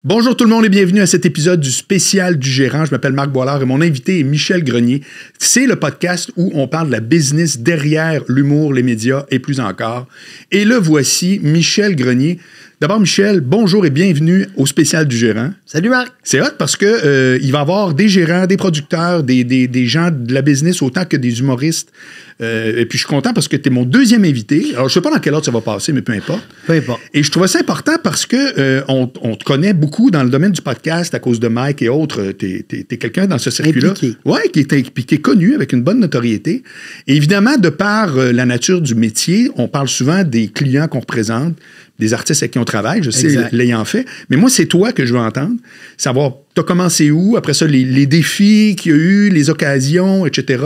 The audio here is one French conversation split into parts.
Bonjour tout le monde et bienvenue à cet épisode du spécial du gérant. Je m'appelle Marc Boilard et mon invité est Michel Grenier. C'est le podcast où on parle de la business derrière l'humour, les médias et plus encore. Et le voici, Michel Grenier. D'abord, Michel, bonjour et bienvenue au spécial du gérant. Salut Marc. C'est hot parce que il va y avoir des gérants, des producteurs, des gens de la business autant que des humoristes. Et puis je suis content parce que tu es mon deuxième invité. Alors je sais pas dans quelle ordre ça va passer, mais peu importe. Peu importe. Et je trouvais ça important parce que on te connaît beaucoup dans le domaine du podcast à cause de Mike et autres. T'es quelqu'un dans ce circuit-là. Ouais, qui est connu avec une bonne notoriété. Et évidemment, de par la nature du métier, on parle souvent des clients qu'on représente, des artistes avec qui on travaille, je sais, l'ayant fait. Mais moi, c'est toi que je veux entendre. Savoir, t'as commencé où? Après ça, les défis qu'il y a eu, les occasions, etc.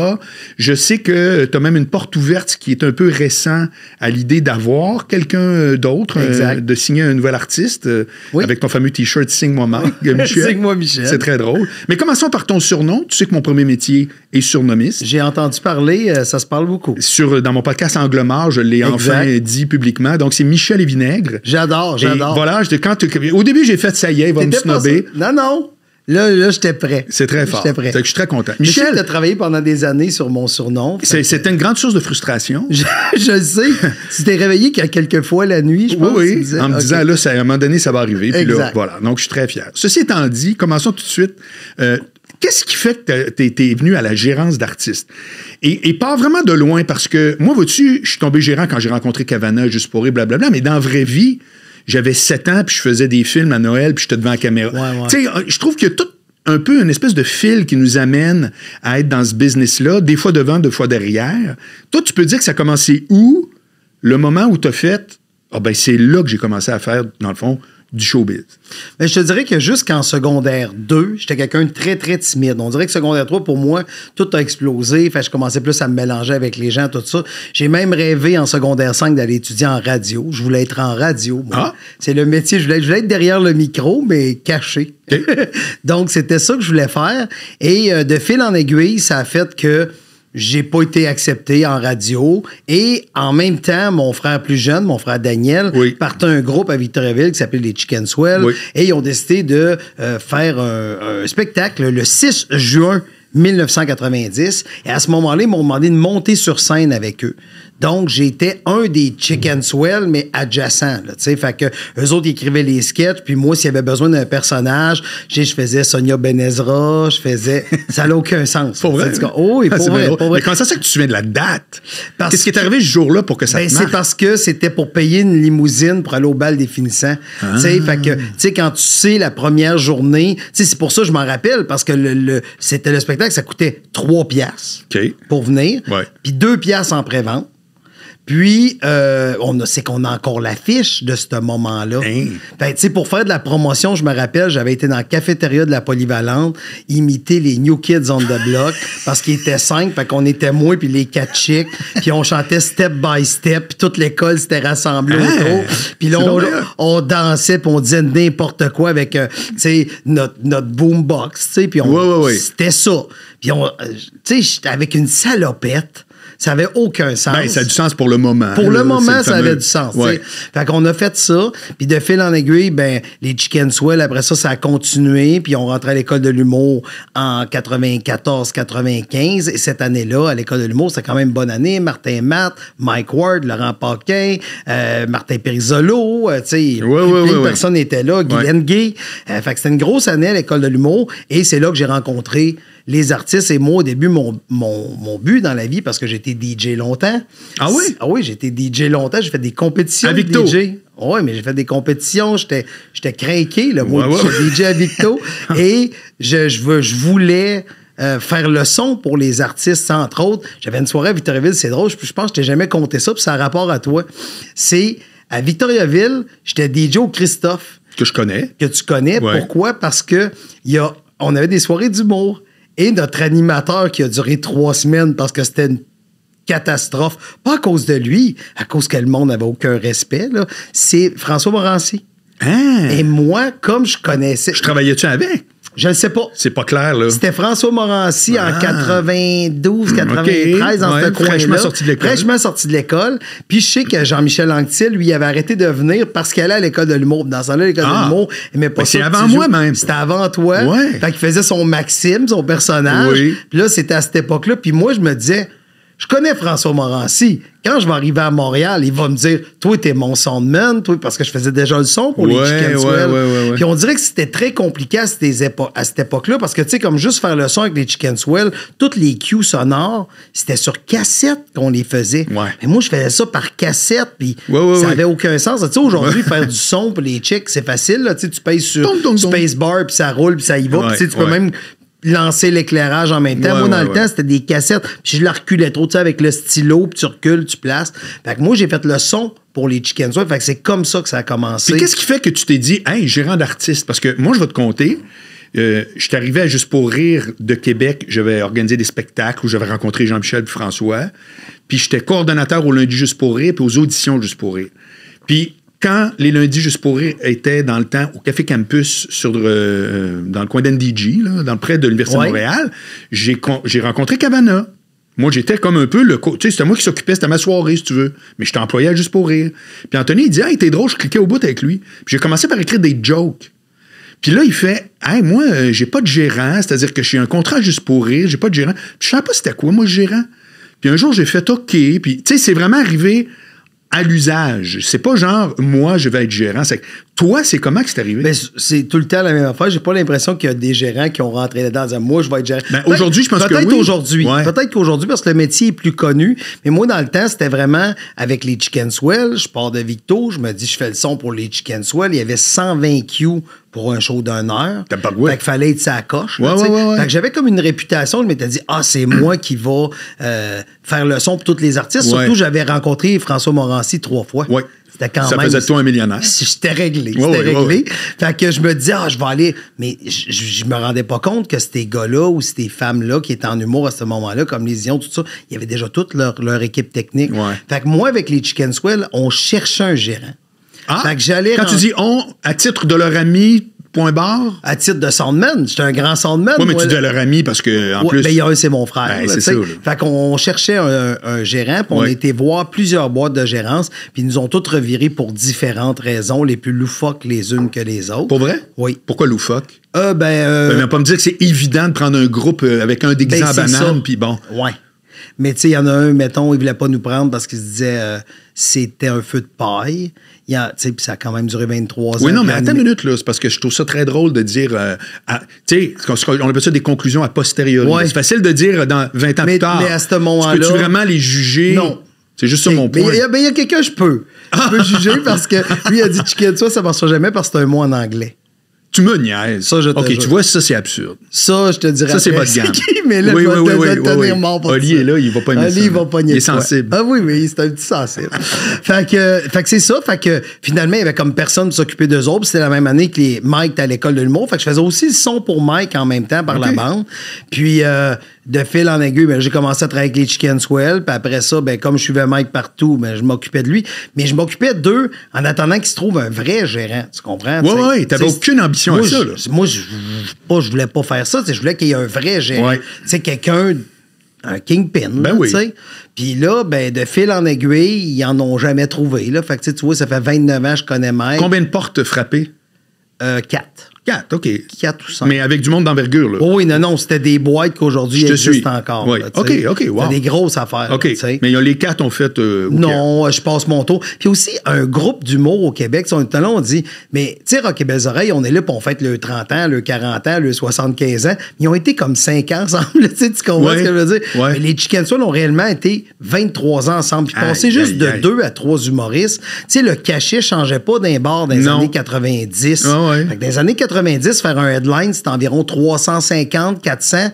Je sais que t'as même une porte ouverte qui est un peu récent à l'idée d'avoir quelqu'un d'autre, de signer un nouvel artiste avec ton fameux T-shirt « Signe-moi Mike », Michel. Signe-moi Michel. C'est très drôle. Mais commençons par ton surnom. Tu sais que mon premier métier est surnommiste. J'ai entendu parler, ça se parle beaucoup. Dans mon podcast Angle-Mort, je l'ai enfin dit publiquement. Donc, c'est Michel et Vinaigre. J'adore. Voilà, au début, j'ai fait ça y est, il va me snobber. Non. Là, j'étais prêt. C'est très fort. J'étais prêt. Je suis très content. Michel, tu as travaillé pendant des années sur mon surnom. C'était une grande source de frustration. Je sais. Tu t'es réveillé quelques fois la nuit, je pense. Oui, en me disant, là, à un moment donné, ça va arriver. Puis là, voilà. Donc, je suis très fier. Ceci étant dit, commençons tout de suite. Qu'est-ce qui fait que t'es venu à la gérance d'artistes? Et pas vraiment de loin, parce que moi, vois-tu, je suis tombé gérant quand j'ai rencontré Cavana, Juste pour rire, blablabla, mais dans la vraie vie, j'avais 7 ans, puis je faisais des films à Noël, puis j'étais devant la caméra. Ouais. Tu sais, je trouve qu'il y a tout un peu une espèce de fil qui nous amène à être dans ce business-là, des fois devant, des fois derrière. Toi, tu peux dire que ça a commencé où? Le moment où tu as fait, c'est là que j'ai commencé à faire, dans le fond, du showbiz. Mais je te dirais que jusqu'en secondaire 2, j'étais quelqu'un de très, très timide. On dirait que secondaire 3, pour moi, tout a explosé. Fait que je commençais plus à me mélanger avec les gens, tout ça. J'ai même rêvé en secondaire 5 d'aller étudier en radio. Je voulais être en radio, moi. Ah. C'est le métier. Je voulais être derrière le micro, mais caché. Okay. Donc, c'était ça que je voulais faire. Et de fil en aiguille, ça a fait que j'ai pas été accepté en radio. Et en même temps, mon frère plus jeune, mon frère Daniel, partait un groupe à Victoriaville qui s'appelait les Chicken Swell. Et ils ont décidé de faire un spectacle le 6 juin 1990. Et à ce moment-là, ils m'ont demandé de monter sur scène avec eux. Donc, j'étais un des Chicken Swell, mais adjacent. Fait que eux autres, ils écrivaient les sketchs, puis moi, s'il y avait besoin d'un personnage, je faisais Sonia Benezra, ça n'a aucun sens. Pour vrai? Oui, pour vrai. Mais comment ça, c'est que tu te souviens de la date? Qu'est-ce qui est arrivé ce jour-là pour que ça te marque? C'est parce que c'était pour payer une limousine pour aller au bal des finissants. Fait que, quand tu sais la première journée, c'est pour ça que je m'en rappelle, parce que c'était le spectacle, ça coûtait 3 piastres pour venir, puis 2 piastres en pré-vente. Puis, c'est qu'on a encore l'affiche de ce moment-là. Pour faire de la promotion, je me rappelle, j'avais été dans la cafétéria de la Polyvalente, imiter les New Kids on the Block, parce qu'ils étaient 5, fait qu'on était moi puis les 4 chicks, puis on chantait Step by Step, puis toute l'école s'était rassemblée autour. Puis là, on dansait, puis on disait n'importe quoi avec, notre boombox, puis c'était ça. Puis j'étais avec une salopette. Ça n'avait aucun sens. Ça a du sens pour le moment. Pour le moment, ça avait du sens. Fait qu'on a fait ça. Puis de fil en aiguille, les Chicken Swell, après ça a continué. Puis on rentrait à l'école de l'humour en 94-95. Et cette année-là, à l'école de l'humour, c'était quand même une bonne année. Martin Matt, Mike Ward, Laurent Paquin, Martin Périsolo. Plein de personnes étaient là. Guylaine Gay. Fait que c'était une grosse année à l'école de l'humour. Et c'est là que j'ai rencontré les artistes. Et moi, au début, mon but dans la vie, parce que j'étais DJ longtemps. Ah oui? Ah oui, j'étais DJ longtemps. J'ai fait des compétitions de DJ. Oui, mais j'ai fait des compétitions. J'étais craqué, là. Moi, j'étais DJ à Victo. Et je voulais faire le son pour les artistes, entre autres. J'avais une soirée à Victoriaville, c'est drôle. Je pense que je t'ai jamais compté ça, puis ça a rapport à toi. C'est, à Victoriaville, j'étais DJ au Christophe. Que je connais. Que tu connais. Pourquoi? Parce que on avait des soirées d'humour. Et notre animateur qui a duré 3 semaines parce que c'était une catastrophe, pas à cause de lui, à cause que le monde n'avait aucun respect, là, c'est François Morancy. Et moi, comme je connaissais... Je travaillais-tu avec? Je ne sais pas. C'est pas clair, là. C'était François Morancy en 92, 93, dans ce coin-là. Fraîchement sorti de l'école. Puis je sais que Jean-Michel Anctil, lui, il avait arrêté de venir parce qu'il allait à l'école de l'humour. Dans ce temps-là, l'école de l'humour, il aimait pas ça. C'est avant moi, même. C'était avant toi. Ouais. Fait qu'il faisait son Maxime, son personnage. Oui. Puis là, c'était à cette époque-là. Puis moi, je me disais... Je connais François Morancy. Quand je vais arriver à Montréal, il va me dire « Toi, t'es mon soundman, toi, parce que je faisais déjà le son pour les Chicken Swell. » Puis on dirait que c'était très compliqué à cette époque-là, parce que, tu sais, comme juste faire le son avec les Chicken Swell, toutes les cues sonores, c'était sur cassette qu'on les faisait. Ouais. Mais moi, je faisais ça par cassette, puis ça avait aucun sens. Tu sais, aujourd'hui, faire du son pour les chicks, c'est facile. Là. Tu sais, tu payes sur Spacebar, puis ça roule, puis ça y va. Puis tu peux même... lancer l'éclairage en même temps. Moi, dans le temps, c'était des cassettes. Puis je la reculais trop, tu sais, avec le stylo, puis tu recules, tu places. Fait que moi, j'ai fait le son pour les Chicken Swell. Fait que c'est comme ça que ça a commencé. Puis qu'est-ce qui fait que tu t'es dit, hey, gérant d'artiste? Parce que moi, je vais te compter. Je suis arrivé à Juste pour rire de Québec. J'avais organisé des spectacles où j'avais rencontré Jean-Michel et François. Puis j'étais coordonnateur au lundi Juste pour rire puis aux auditions Juste pour rire. Puis quand les lundis Juste pour rire étaient dans le temps au Café Campus dans le coin d'NDG, là, près de l'Université de Montréal, j'ai rencontré Cavana. Moi, j'étais comme un peu le... Tu sais, c'était moi qui s'occupais, c'était ma soirée, si tu veux. Mais j'étais employé à Juste pour rire. Puis Anthony, il dit « Hey, t'es drôle, je cliquais au bout avec lui. » Puis j'ai commencé par écrire des jokes. Puis là, il fait « Hey, moi, j'ai pas de gérant, c'est-à-dire que j'ai un contrat Juste pour rire, j'ai pas de gérant. » Puis je savais pas c'était quoi, moi, le gérant. Puis un jour, j'ai fait « OK. » Puis, tu sais, c'est vraiment arrivé... à l'usage. C'est pas genre, moi, je vais être gérant. C'est toi, c'est comment que c'est arrivé? Ben, c'est tout le temps la même affaire. J'ai pas l'impression qu'il y a des gérants qui ont rentré là-dedans en disant, moi, je vais être gérant. Ben, aujourd'hui, je pense que oui. Peut-être aujourd'hui. Ouais. Peut-être qu'aujourd'hui, parce que le métier est plus connu. Mais moi, dans le temps, c'était vraiment avec les Chicken Swell. Je pars de Victo. Je me dis, je fais le son pour les Chicken Swell. Il y avait 120 cues pour un show d'1 heure. T'as pas de Fait qu'il fallait être sa coche. Ouais. Fait que j'avais comme une réputation. Je m'étais dit, c'est moi qui va faire le son pour tous les artistes. Surtout, j'avais rencontré François Morancy 3 fois. Ouais. C'était quand ça même... faisait de toi un millionnaire. J'étais réglé. Fait que je me disais, je vais aller... Mais je me rendais pas compte que ces gars-là ou ces femmes-là qui étaient en humour à ce moment-là, comme les Ions, tout ça, il y avait déjà toute leur équipe technique. Ouais. Fait que moi, avec les Chicken Swell, on cherchait un gérant. Fait que j'allais... Quand tu dis « on », à titre de leur ami... Point barre? À titre de soundman. J'étais un grand soundman. Oui, mais tu dis à leur ami parce que, en plus. Ben, il y a un, c'est mon frère. Ben, c'est ça. Fait qu'on cherchait un gérant, puis on était voir plusieurs boîtes de gérance, puis ils nous ont toutes revirées pour différentes raisons, les plus loufoques les unes que les autres. Pour vrai? Oui. Pourquoi loufoque? Mais pas me dire que c'est évident de prendre un groupe avec un déguisé en banane, puis bon. Ouais. Mais tu sais, il y en a un, mettons, il voulait pas nous prendre parce qu'il se disait c'était un feu de paille. Puis ça a quand même duré 23 ans. Oui, non, mais attends une minute, là. C'est parce que je trouve ça très drôle de dire... tu sais, on appelle ça des conclusions a posteriori. Ouais. C'est facile de dire dans 20 ans plus tard. Mais à ce moment-là... Peux-tu vraiment les juger? Non. C'est juste ça mon point. Mais il y a quelqu'un, je peux juger parce que lui, il a dit Chicken, ça ne marchera jamais parce que c'est un mot en anglais. Tu me niaises. Ça, OK, tu vois, ça, c'est absurde. Ça, je te dirais. Ça, c'est pas de gamme. Mais là, il va te tenir mort pour ça. Oli est là, il va pas aimer ça. Il va pogner. Il est sensible. Ah oui, mais c'est un petit sensible. fait que c'est ça. Fait que finalement, il y avait comme personne pour s'occuper d'eux autres. C'était la même année que Mike était à l'école de l'humour. Fait que je faisais aussi le son pour Mike en même temps par la bande. Puis de fil en aiguille, j'ai commencé à travailler avec les Chicken Swell. Puis après ça, comme je suivais Mike partout, je m'occupais de lui. Mais je m'occupais d'eux en attendant qu'il se trouve un vrai gérant. Tu comprends? Oui. T'avais aucune ambition à ça. Là. Moi, je voulais pas faire ça. Je voulais qu'il y ait un vrai gérant. Ouais. Quelqu'un, un kingpin. Puis là, de fil en aiguille, ils en ont jamais trouvé. Là. Fait que tu vois, ça fait 29 ans que je connais Mike. Combien de portes frappées? 4. 4, OK. 4 ou 5. Mais avec du monde d'envergure, là. Oui, non, c'était des boîtes qu'aujourd'hui existent encore. Oui. Là, OK, wow. C'est des grosses affaires. OK. Là, mais les 4 ont fait... non, je passe mon tour. Puis aussi, un groupe d'humour au Québec, on dit, mais tu sais, Rock et Belles Oreilles, on est là pour on fête le 30 ans, le 40 ans, le 75 ans. Ils ont été comme 5 ans ensemble, tu comprends ce que je veux dire? Ouais. Mais les Chicken Swell ont réellement été 23 ans ensemble. Puis passer juste de 2 à 3 humoristes. Tu sais, le cachet changeait pas d'un bar dans les années 90. Fait que dans les années 90, faire un headline, c'est environ 350, 400.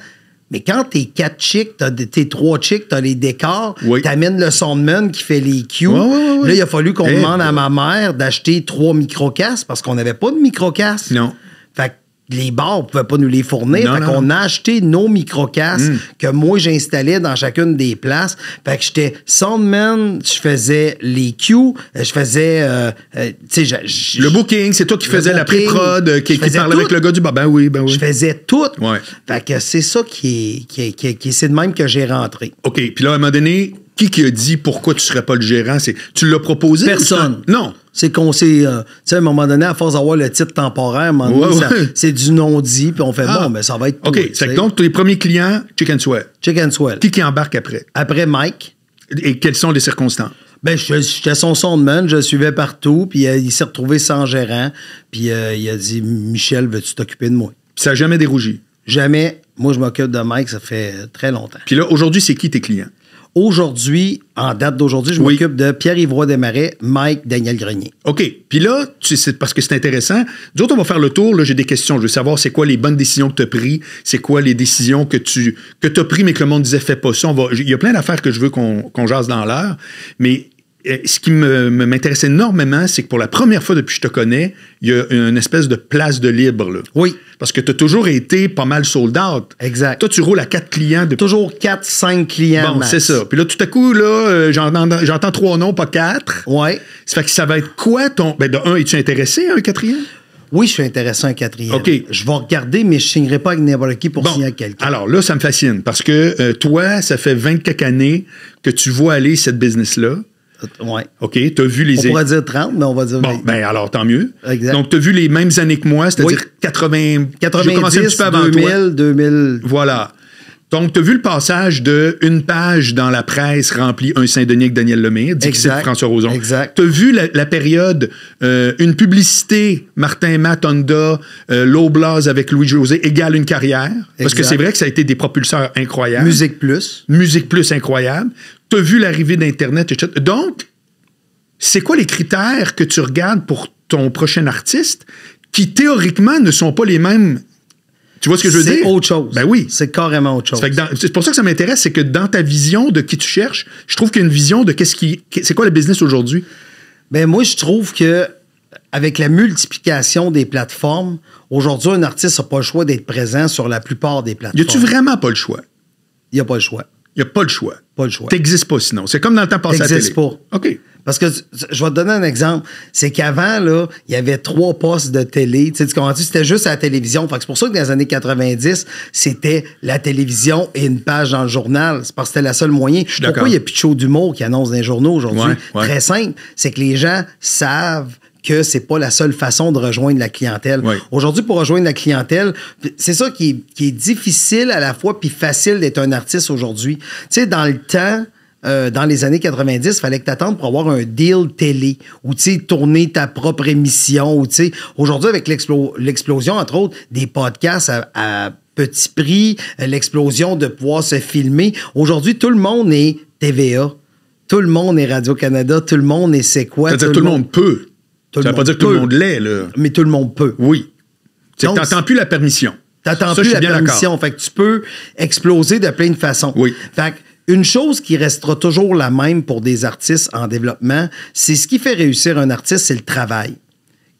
Mais quand t'es 4 chicks, t'es 3 chicks, t'as les décors, t'amènes le soundman qui fait les cues. Là, il a fallu qu'on demande à ma mère d'acheter 3 microcasques parce qu'on n'avait pas de microcasques. Non. Fait les bars ne pouvaient pas nous les fournir. Fait qu'on a acheté nos micro-casques que moi, j'installais dans chacune des places. Fait que j'étais soundman, je faisais les cues, je faisais... le booking, c'est toi qui faisais la pré-prod, qui parlait avec le gars du bar. Ben oui. Je faisais tout. Ouais. Fait que c'est ça qui est c'est de même que j'ai rentré. OK. Puis là, à un moment donné, qui a dit pourquoi tu serais pas le gérant? Tu l'as proposé? Personne. Non. C'est qu'on s'est... tu sais, à un moment donné, à force d'avoir le titre temporaire, à un moment donné, c'est du non-dit, puis on fait, mais ça va être OK. Cool, c'est donc, les premiers clients, Chicken Swell. Chicken Swell. Qui embarque après? Après Mike. Et quelles sont les circonstances? Ben, j'étais son soundman, je le suivais partout, puis il s'est retrouvé sans gérant, puis il a dit, Michel, veux-tu t'occuper de moi? Puis ça n'a jamais dérougi? Jamais. Moi, je m'occupe de Mike, ça fait très longtemps. Puis là, aujourd'hui, c'est qui tes clients? Aujourd'hui, en date d'aujourd'hui, je m'occupe de Pierre-Yves Desmarais, Mike, Daniel Grenier. OK. Puis là, parce que c'est intéressant, nous autres, on va faire le tour. Là, j'ai des questions. Je veux savoir c'est quoi les bonnes décisions que tu as prises, c'est quoi les décisions que tu as prises, mais que le monde disait fais pas ça. Il y a plein d'affaires que je veux qu'on jase dans l'heure, mais ce qui m'intéresse énormément, c'est que pour la première fois depuis que je te connais, il y a une espèce de place de libre. Là. Oui. Parce que tu as toujours été pas mal sold out. Exact. Toi, tu roules à 4 clients. Toujours 4-5 clients. Bon, c'est ça. Puis là, tout à coup, là, j'entends 3 noms, pas 4. Oui. Ça fait que ça va être quoi ton... Ben, de un, es-tu intéressé à un 4e? Oui, je suis intéressé à un 4e. OK. Je vais regarder, mais je ne signerai pas avec n'importe qui pour signer avec quelqu'un. Alors là, ça me fascine. Parce que toi, ça fait 20 quelques années que tu vois aller cette business-là. Oui. OK, tu as vu les... On pourrait dire 30, mais on va dire... Bon, ben alors, tant mieux. Exact. Donc, tu as vu les mêmes années que moi, c'est-à-dire 90... 90, 2000. Voilà. Donc, tu as vu le passage de une page dans la presse remplie un Saint-Denis avec Daniel Lemire, Dixit François Roson. Exact. Tu as vu la période, une publicité, Martin Matt, Honda, Loblaws avec Louis-José égale une carrière. Parce que c'est vrai que ça a été des propulseurs incroyables. Musique Plus. Musique Plus incroyable. Tu as vu l'arrivée d'Internet, etc. Donc, c'est quoi les critères que tu regardes pour ton prochain artiste qui, théoriquement, ne sont pas les mêmes... Tu vois ce que je veux dire? C'est autre chose. Ben oui. C'est carrément autre chose. C'est pour ça que ça m'intéresse, c'est que dans ta vision de qui tu cherches, je trouve qu'il y a une vision de c'est quoi le business aujourd'hui? Ben moi, je trouve que avec la multiplication des plateformes, aujourd'hui, un artiste n'a pas le choix d'être présent sur la plupart des plateformes. Y a-tu vraiment pas le choix? Il n'y a pas le choix. Il n'y a pas le choix. Pas le choix. T'existes pas sinon. C'est comme dans le temps passé à la télé. T'existes pas. OK. Parce que je vais te donner un exemple. C'est qu'avant, là, il y avait 3 postes de télé. Tu comprends-tu? C'était juste à la télévision. Fait que c'est pour ça que dans les années 90, c'était la télévision et une page dans le journal. C'est parce que c'était le seul moyen. Pourquoi il n'y a plus de show d'humour qui annonce dans les journaux aujourd'hui? Ouais. Très simple. C'est que les gens savent que c'est pas la seule façon de rejoindre la clientèle. Oui. Aujourd'hui, pour rejoindre la clientèle, c'est ça qui est difficile à la fois puis facile d'être un artiste aujourd'hui. Tu sais, dans le temps... dans les années 90, il fallait que tu attendes pour avoir un deal télé ou tourner ta propre émission. Ou aujourd'hui, avec l'explosion, entre autres, des podcasts à petit prix, l'explosion de pouvoir se filmer, aujourd'hui, tout le monde est TVA. Tout le monde est Radio-Canada. Tout le monde est C'est quoi? C'est-à-dire tout le monde peut. Ça ne veut pas dire que tout le monde l'est, là. Mais tout le monde peut. Oui. Tu n'attends plus la permission. Tu n'attends plus la permission. Fait que tu peux exploser de plein de façons. Oui. Fait que une chose qui restera toujours la même pour des artistes en développement, c'est ce qui fait réussir un artiste, c'est le travail.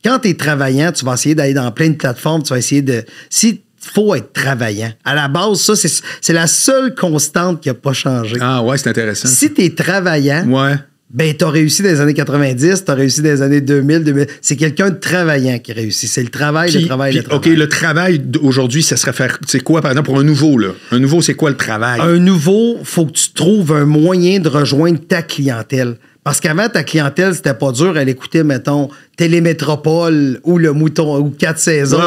Quand tu es travaillant, tu vas essayer d'aller dans plein de plateformes, tu vas essayer de... Il faut être travaillant. À la base, ça, c'est la seule constante qui n'a pas changé. Ah ouais, c'est intéressant. Si tu es travaillant, ben tu as réussi dans les années 90, tu as réussi dans les années 2000. C'est quelqu'un de travaillant qui réussit. C'est le travail, le travail. OK, le travail aujourd'hui, ça serait faire... C'est quoi, par exemple, pour un nouveau, là? Un nouveau, c'est quoi le travail? Un nouveau, faut que tu trouves un moyen de rejoindre ta clientèle. Parce qu'avant, ta clientèle, c'était pas dur. Elle écoutait, mettons, Télémétropole ou Le Mouton ou 4 saisons.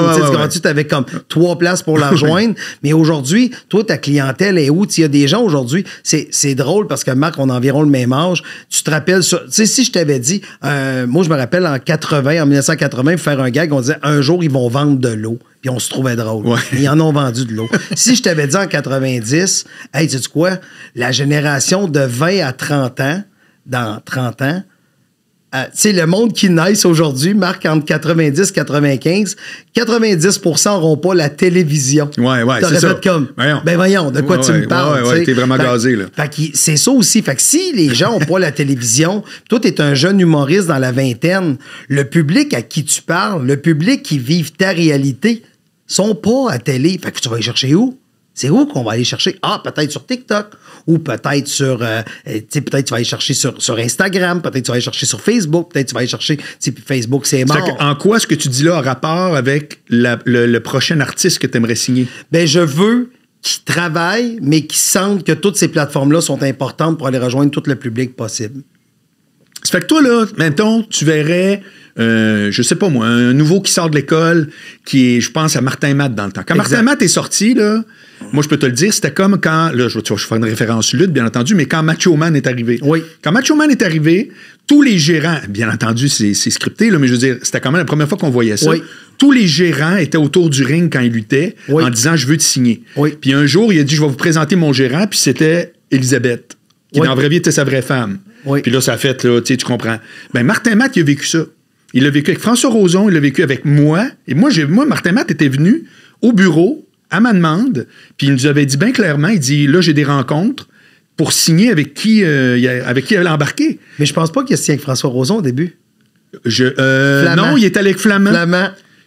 Tu avais comme 3 places pour la rejoindre. Mais aujourd'hui, toi, ta clientèle est où? Il y a des gens aujourd'hui, c'est drôle parce que Marc, on a environ le même âge. Tu te rappelles ça? Tu sais, si je t'avais dit, moi, je me rappelle en 1980, faire un gag, on disait un jour, ils vont vendre de l'eau. Puis on se trouvait drôle. Ouais. Ils en ont vendu de l'eau. Si je t'avais dit en 90, hey, sais-tu quoi? La génération de 20 à 30 ans, dans 30 ans, tu sais, le monde qui naisse aujourd'hui, Marc, entre 90 et 95, 90% n'auront pas la télévision. Ouais, c'est ça. Fait comme, voyons, de quoi tu me parles? Ouais, t'es vraiment gazé, là. Fait que c'est ça aussi. Fait que si les gens n'ont pas la télévision, toi, t'es un jeune humoriste dans la vingtaine, le public à qui tu parles, le public qui vive ta réalité, sont pas à télé. Fait que tu vas les chercher où? C'est où qu'on va aller chercher? Ah, peut-être sur TikTok, ou peut-être sur... peut-être tu vas aller chercher sur Instagram, peut-être tu vas aller chercher sur Facebook, peut-être tu vas aller chercher... Facebook, c'est mort. En quoi ce que tu dis là a rapport avec le prochain artiste que tu aimerais signer? Ben, je veux qu'ils travaillent, mais qu'ils sentent que toutes ces plateformes-là sont importantes pour aller rejoindre tout le public possible. Ça fait que toi, là, mettons, tu verrais... je sais pas moi, un nouveau qui sort de l'école, qui est, je pense, à Martin Matt dans le temps. Quand Exact. Martin Matt est sorti, là, moi, je peux te le dire, c'était comme quand, là, je vais faire une référence lutte, bien entendu, mais quand Macho Man est arrivé. Oui. Quand Macho Man est arrivé, tous les gérants, bien entendu, c'est scripté, là, mais je veux dire, c'était quand même la première fois qu'on voyait ça. Oui. Tous les gérants étaient autour du ring quand il luttait, oui. en disant, je veux te signer. Oui. Puis un jour, il a dit, je vais vous présenter mon gérant, puis c'était Elisabeth, qui oui. dans la vraie vie était sa vraie femme. Oui. Puis là, ça a fait, là, tu comprends. Ben, Martin Matt, il a vécu ça. Il l'a vécu avec François Roson, il l'a vécu avec moi. Et moi, Martin Matt était venu au bureau, à ma demande, puis il nous avait dit bien clairement, il dit, là, j'ai des rencontres pour signer avec qui il allait embarquer. Mais je pense pas qu'il a signé avec François Roson au début. Non, il était avec Flamand.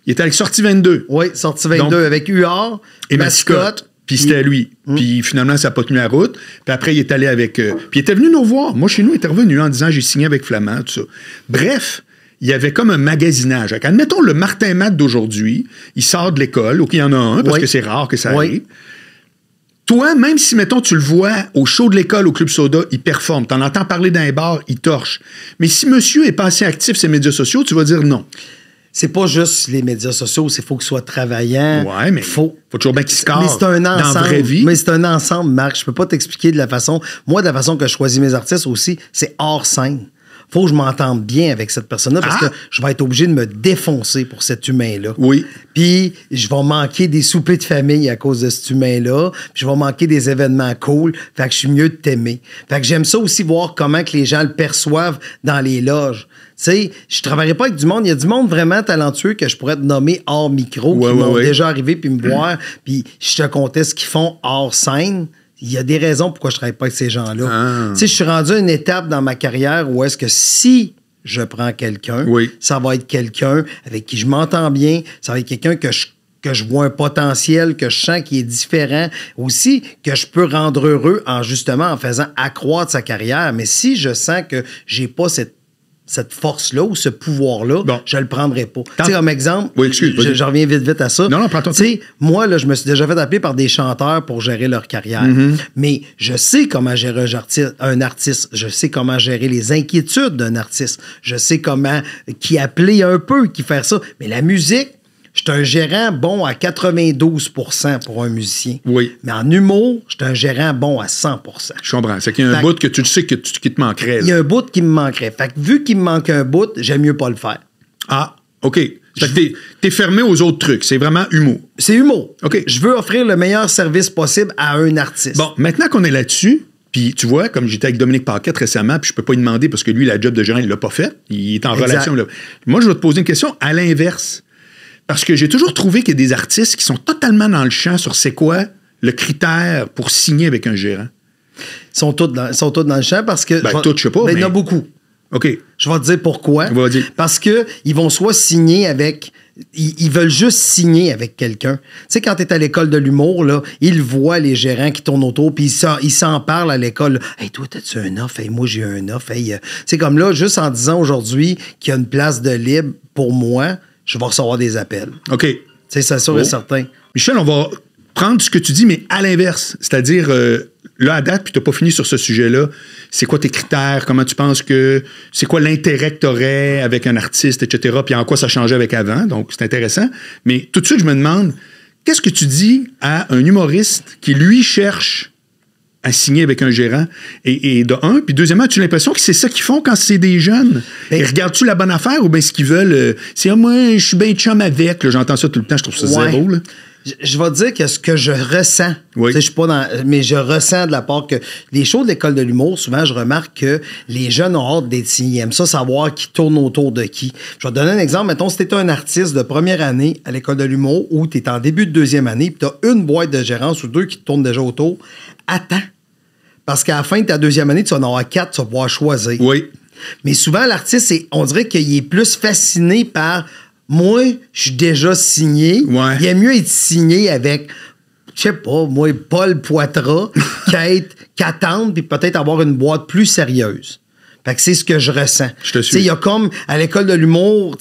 Il était avec Sortie 22. Oui, Sortie 22, donc, avec Huard et Mascotte. Puis c'était lui. Puis finalement, ça n'a pas tenu la route. Puis après, il est allé avec... puis il était venu nous voir. Moi, chez nous, il était revenu en disant, j'ai signé avec Flamand, tout ça. Bref, il y avait comme un magasinage. Admettons, le Martin Matt d'aujourd'hui, il sort de l'école, OK, il y en a un, parce que c'est rare que ça arrive. Toi, même si, mettons, tu le vois au show de l'école, au Club Soda, il performe. T'en entends parler dans les bars, il torche. Mais si monsieur est pas assez actif sur les médias sociaux, tu vas dire non. C'est pas juste les médias sociaux, il faut qu'il soit travaillant. Ouais, mais faut toujours bien qu'il score. Mais c'est un ensemble. Dans la vraie vie. Mais c'est un ensemble, Marc. Je peux pas t'expliquer de la façon... Moi, de la façon que je choisis mes artistes aussi, c'est hors scène. Faut que je m'entende bien avec cette personne-là parce que je vais être obligé de me défoncer pour cet humain-là. Oui. Puis je vais manquer des soupers de famille à cause de cet humain-là. Puis je vais manquer des événements cool. Fait que je suis mieux de t'aimer. Fait que j'aime ça aussi voir comment que les gens le perçoivent dans les loges. Tu sais, je travaillerai pas avec du monde. Il y a du monde vraiment talentueux que je pourrais te nommer hors micro qui m'ont déjà arrivé puis me voir. Puis je te contais ce qu'ils font hors scène. Il y a des raisons pourquoi je ne travaille pas avec ces gens-là. Tu sais, je suis rendu à une étape dans ma carrière où est-ce que si je prends quelqu'un, ça va être quelqu'un avec qui je m'entends bien, ça va être quelqu'un que je vois un potentiel, que je sens qui est différent, aussi que je peux rendre heureux en faisant accroître sa carrière. Mais si je sens que j'ai pas cette force-là ou ce pouvoir-là, je le prendrai pas. Tu sais, comme exemple, je reviens vite à ça. Non, prends ton temps. Tu sais, moi, là, je me suis déjà fait appeler par des chanteurs pour gérer leur carrière. Mm-hmm. Mais je sais comment gérer un artiste. Je sais comment gérer les inquiétudes d'un artiste. Je sais comment qui appeler un peu, qui faire ça. Mais la musique, je suis un gérant bon à 92% pour un musicien. Oui. Mais en humour, je suis un gérant bon à 100%. Je comprends. C'est qu'il y a un bout que tu le sais qui te manquerait. Il y a un bout qui me manquerait. Fait que vu qu'il me manque un bout, j'aime mieux pas le faire. Ah, OK. Fait que t'es fermé aux autres trucs. C'est vraiment humour. C'est humour. OK. Je veux offrir le meilleur service possible à un artiste. Bon, maintenant qu'on est là-dessus, puis tu vois, comme j'étais avec Dominique Paquette récemment, puis je peux pas lui demander parce que lui, la job de gérant, il l'a pas fait. Il est en relation. Là. Moi, je vais te poser une question à l'inverse. Parce que j'ai toujours trouvé qu'il y a des artistes qui sont totalement dans le champ sur c'est quoi le critère pour signer avec un gérant. Ils sont tous dans le champ parce que... tous, je sais pas. Mais il y en a beaucoup. OK. Je vais te dire pourquoi. Parce qu'ils vont soit signer avec... Ils veulent juste signer avec quelqu'un. Tu sais, quand tu es à l'école de l'humour, là, ils voient les gérants qui tournent autour, puis ils s'en parlent à l'école. « Hey, toi, t'as-tu un offre? Hey, moi, j'ai un offre. Hey, c'est comme là, juste en disant aujourd'hui qu'il y a une place de libre pour moi, je vais recevoir des appels. OK. C'est ça, sûr et certain. Michel, on va prendre ce que tu dis, mais à l'inverse. C'est-à-dire, là, à date, puis tu n'as pas fini sur ce sujet-là, c'est quoi tes critères? Comment tu penses que... C'est quoi l'intérêt que tu aurais avec un artiste, etc., puis en quoi ça changeait avec avant? Donc, c'est intéressant. Mais tout de suite, je me demande, qu'est-ce que tu dis à un humoriste qui, lui, cherche à signer avec un gérant, et de un, puis deuxièmement, as-tu l'impression que c'est ça qu'ils font quand c'est des jeunes? Et regardes-tu la bonne affaire ou bien ce qu'ils veulent? C'est « moi, je suis bien chum avec. » J'entends ça tout le temps, je trouve ça zéro. Là. Je vais te dire que ce que je ressens, je suis pas dans, mais je ressens de la part que les shows de l'école de l'humour, souvent, je remarque que les jeunes ont hâte d'être signés. Ils aiment ça savoir qui tourne autour de qui. Je vais te donner un exemple. Mettons, si tu es un artiste de première année à l'école de l'humour ou tu es en début de deuxième année puis tu as une boîte de gérance ou deux qui te tournent déjà autour, attends. Parce qu'à la fin de ta deuxième année, tu vas en avoir 4, tu vas pouvoir choisir. Oui. Mais souvent, l'artiste, on dirait qu'il est plus fasciné par moi, je suis déjà signé. Ouais. Il est mieux être signé avec, je sais pas, moi, Paul Poitras, qu'attendre puis peut-être avoir une boîte plus sérieuse. Fait que c'est ce que je ressens. Je te suis. Il y a comme à l'école de l'humour,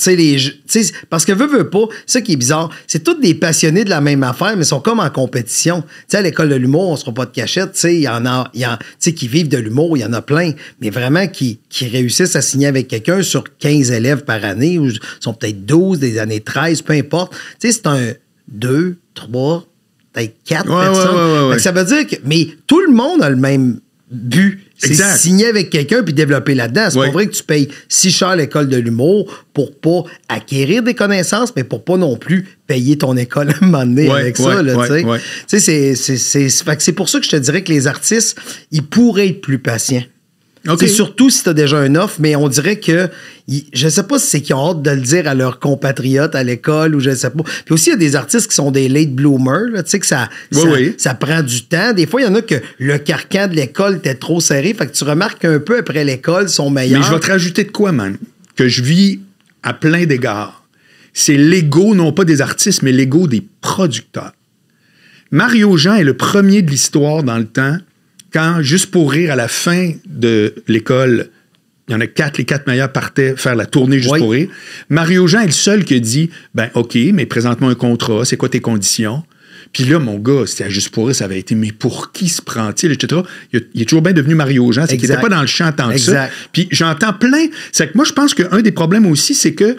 parce que veux pas, ça qui est bizarre, c'est tous des passionnés de la même affaire, mais ils sont comme en compétition. T'sais, à l'école de l'humour, on se fera pas de cachette, il y en a qui vivent de l'humour, il y en a plein, mais vraiment qui réussissent à signer avec quelqu'un sur 15 élèves par année, ou sont peut-être 12, des années 13, peu importe. C'est un 2, 3, peut-être 4 personnes. Ouais. Ça veut dire que, mais tout le monde a le même but. C'est signer avec quelqu'un puis développer là-dedans. C'est pas vrai que tu payes si cher l'école de l'humour pour pas acquérir des connaissances, mais pour pas non plus payer ton école à un moment donné avec ça. C'est pour ça que je te dirais que les artistes, ils pourraient être plus patients. Okay. Surtout si tu as déjà un offre, mais on dirait que, je sais pas si c'est qu'ils ont hâte de le dire à leurs compatriotes à l'école ou je sais pas. Puis aussi, il y a des artistes qui sont des late bloomers, tu sais, que ça prend du temps. Des fois, il y en a que le carcan de l'école était trop serré, fait que tu remarques qu'un peu après l'école, ils sont meilleurs. Mais je vais te rajouter de quoi, man, que je vis à plein d'égards. C'est l'ego, non pas des artistes, mais l'ego des producteurs. Mario Jean est le premier de l'histoire dans le temps quand, juste pour rire, à la fin de l'école, il y en a 4, les 4 meilleurs partaient faire la tournée juste pour rire. Mario Jean est le seul qui a dit, OK, mais présente-moi un contrat, c'est quoi tes conditions? Puis là, mon gars, c'était à juste pour rire, ça avait été, mais pour qui se prend-il, etc. Il est toujours bien devenu Mario Jean, c'est qu'il n'était pas dans le champ tant que ça. Puis j'entends plein. C'est que moi, je pense qu'un des problèmes aussi, c'est que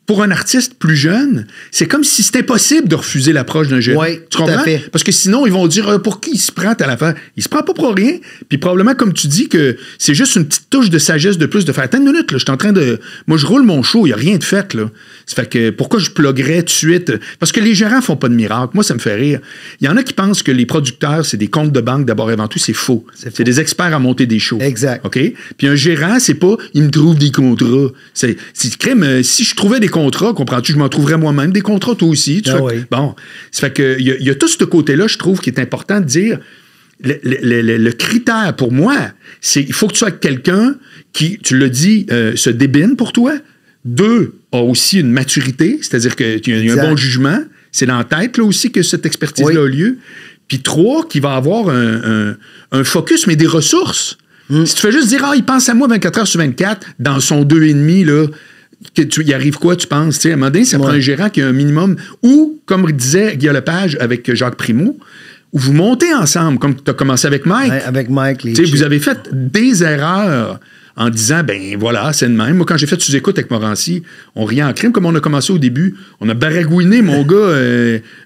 pour un artiste plus jeune, c'est comme si c'était impossible de refuser l'approche d'un gérant. Oui, tu comprends? Parce que sinon, ils vont dire pour qui il se prend à l'affaire? Il se prend pas pour rien. Puis probablement, comme tu dis, que c'est juste une petite touche de sagesse de plus de faire. Attends une minute, là, je suis en train de. Moi, je roule mon show, il n'y a rien de fait, là. Ça fait que pourquoi je pluguerais tout de suite? Parce que les gérants font pas de miracle. Moi, ça me fait rire. Il y en a qui pensent que les producteurs, c'est des comptes de banque d'abord et avant tout. C'est faux. C'est des experts à monter des shows. Exact. OK? Puis un gérant, c'est pas il me trouve des contrats. C'est crème. Si je trouvais des contrats, comprends-tu? Je m'en trouverais moi-même des contrats, toi aussi. Bon, ça fait que il y a tout ce côté-là, je trouve, qui est important de dire. Le critère pour moi, c'est il faut que tu sois quelqu'un qui, tu l'as dit, se débine pour toi. 2, a aussi une maturité, c'est-à-dire qu'il y a un bon jugement. C'est dans la tête là aussi que cette expertise-là a lieu. Puis 3, qui va avoir un focus, mais des ressources. Si tu fais juste dire, il pense à moi 24 heures sur 24, dans son 2,5, là, il arrive quoi, tu penses? À un moment donné, ça prend un gérant qui a un minimum. Ou, comme disait Guillaume Lepage avec Jacques Primo, où vous montez ensemble, comme tu as commencé avec Mike. Ouais, avec Mike. Vous avez fait des erreurs en disant, voilà, c'est de même. Moi, quand j'ai fait sous-écoute avec Morancy, on riait en crime comme on a commencé au début. On a baragouiné, mon gars,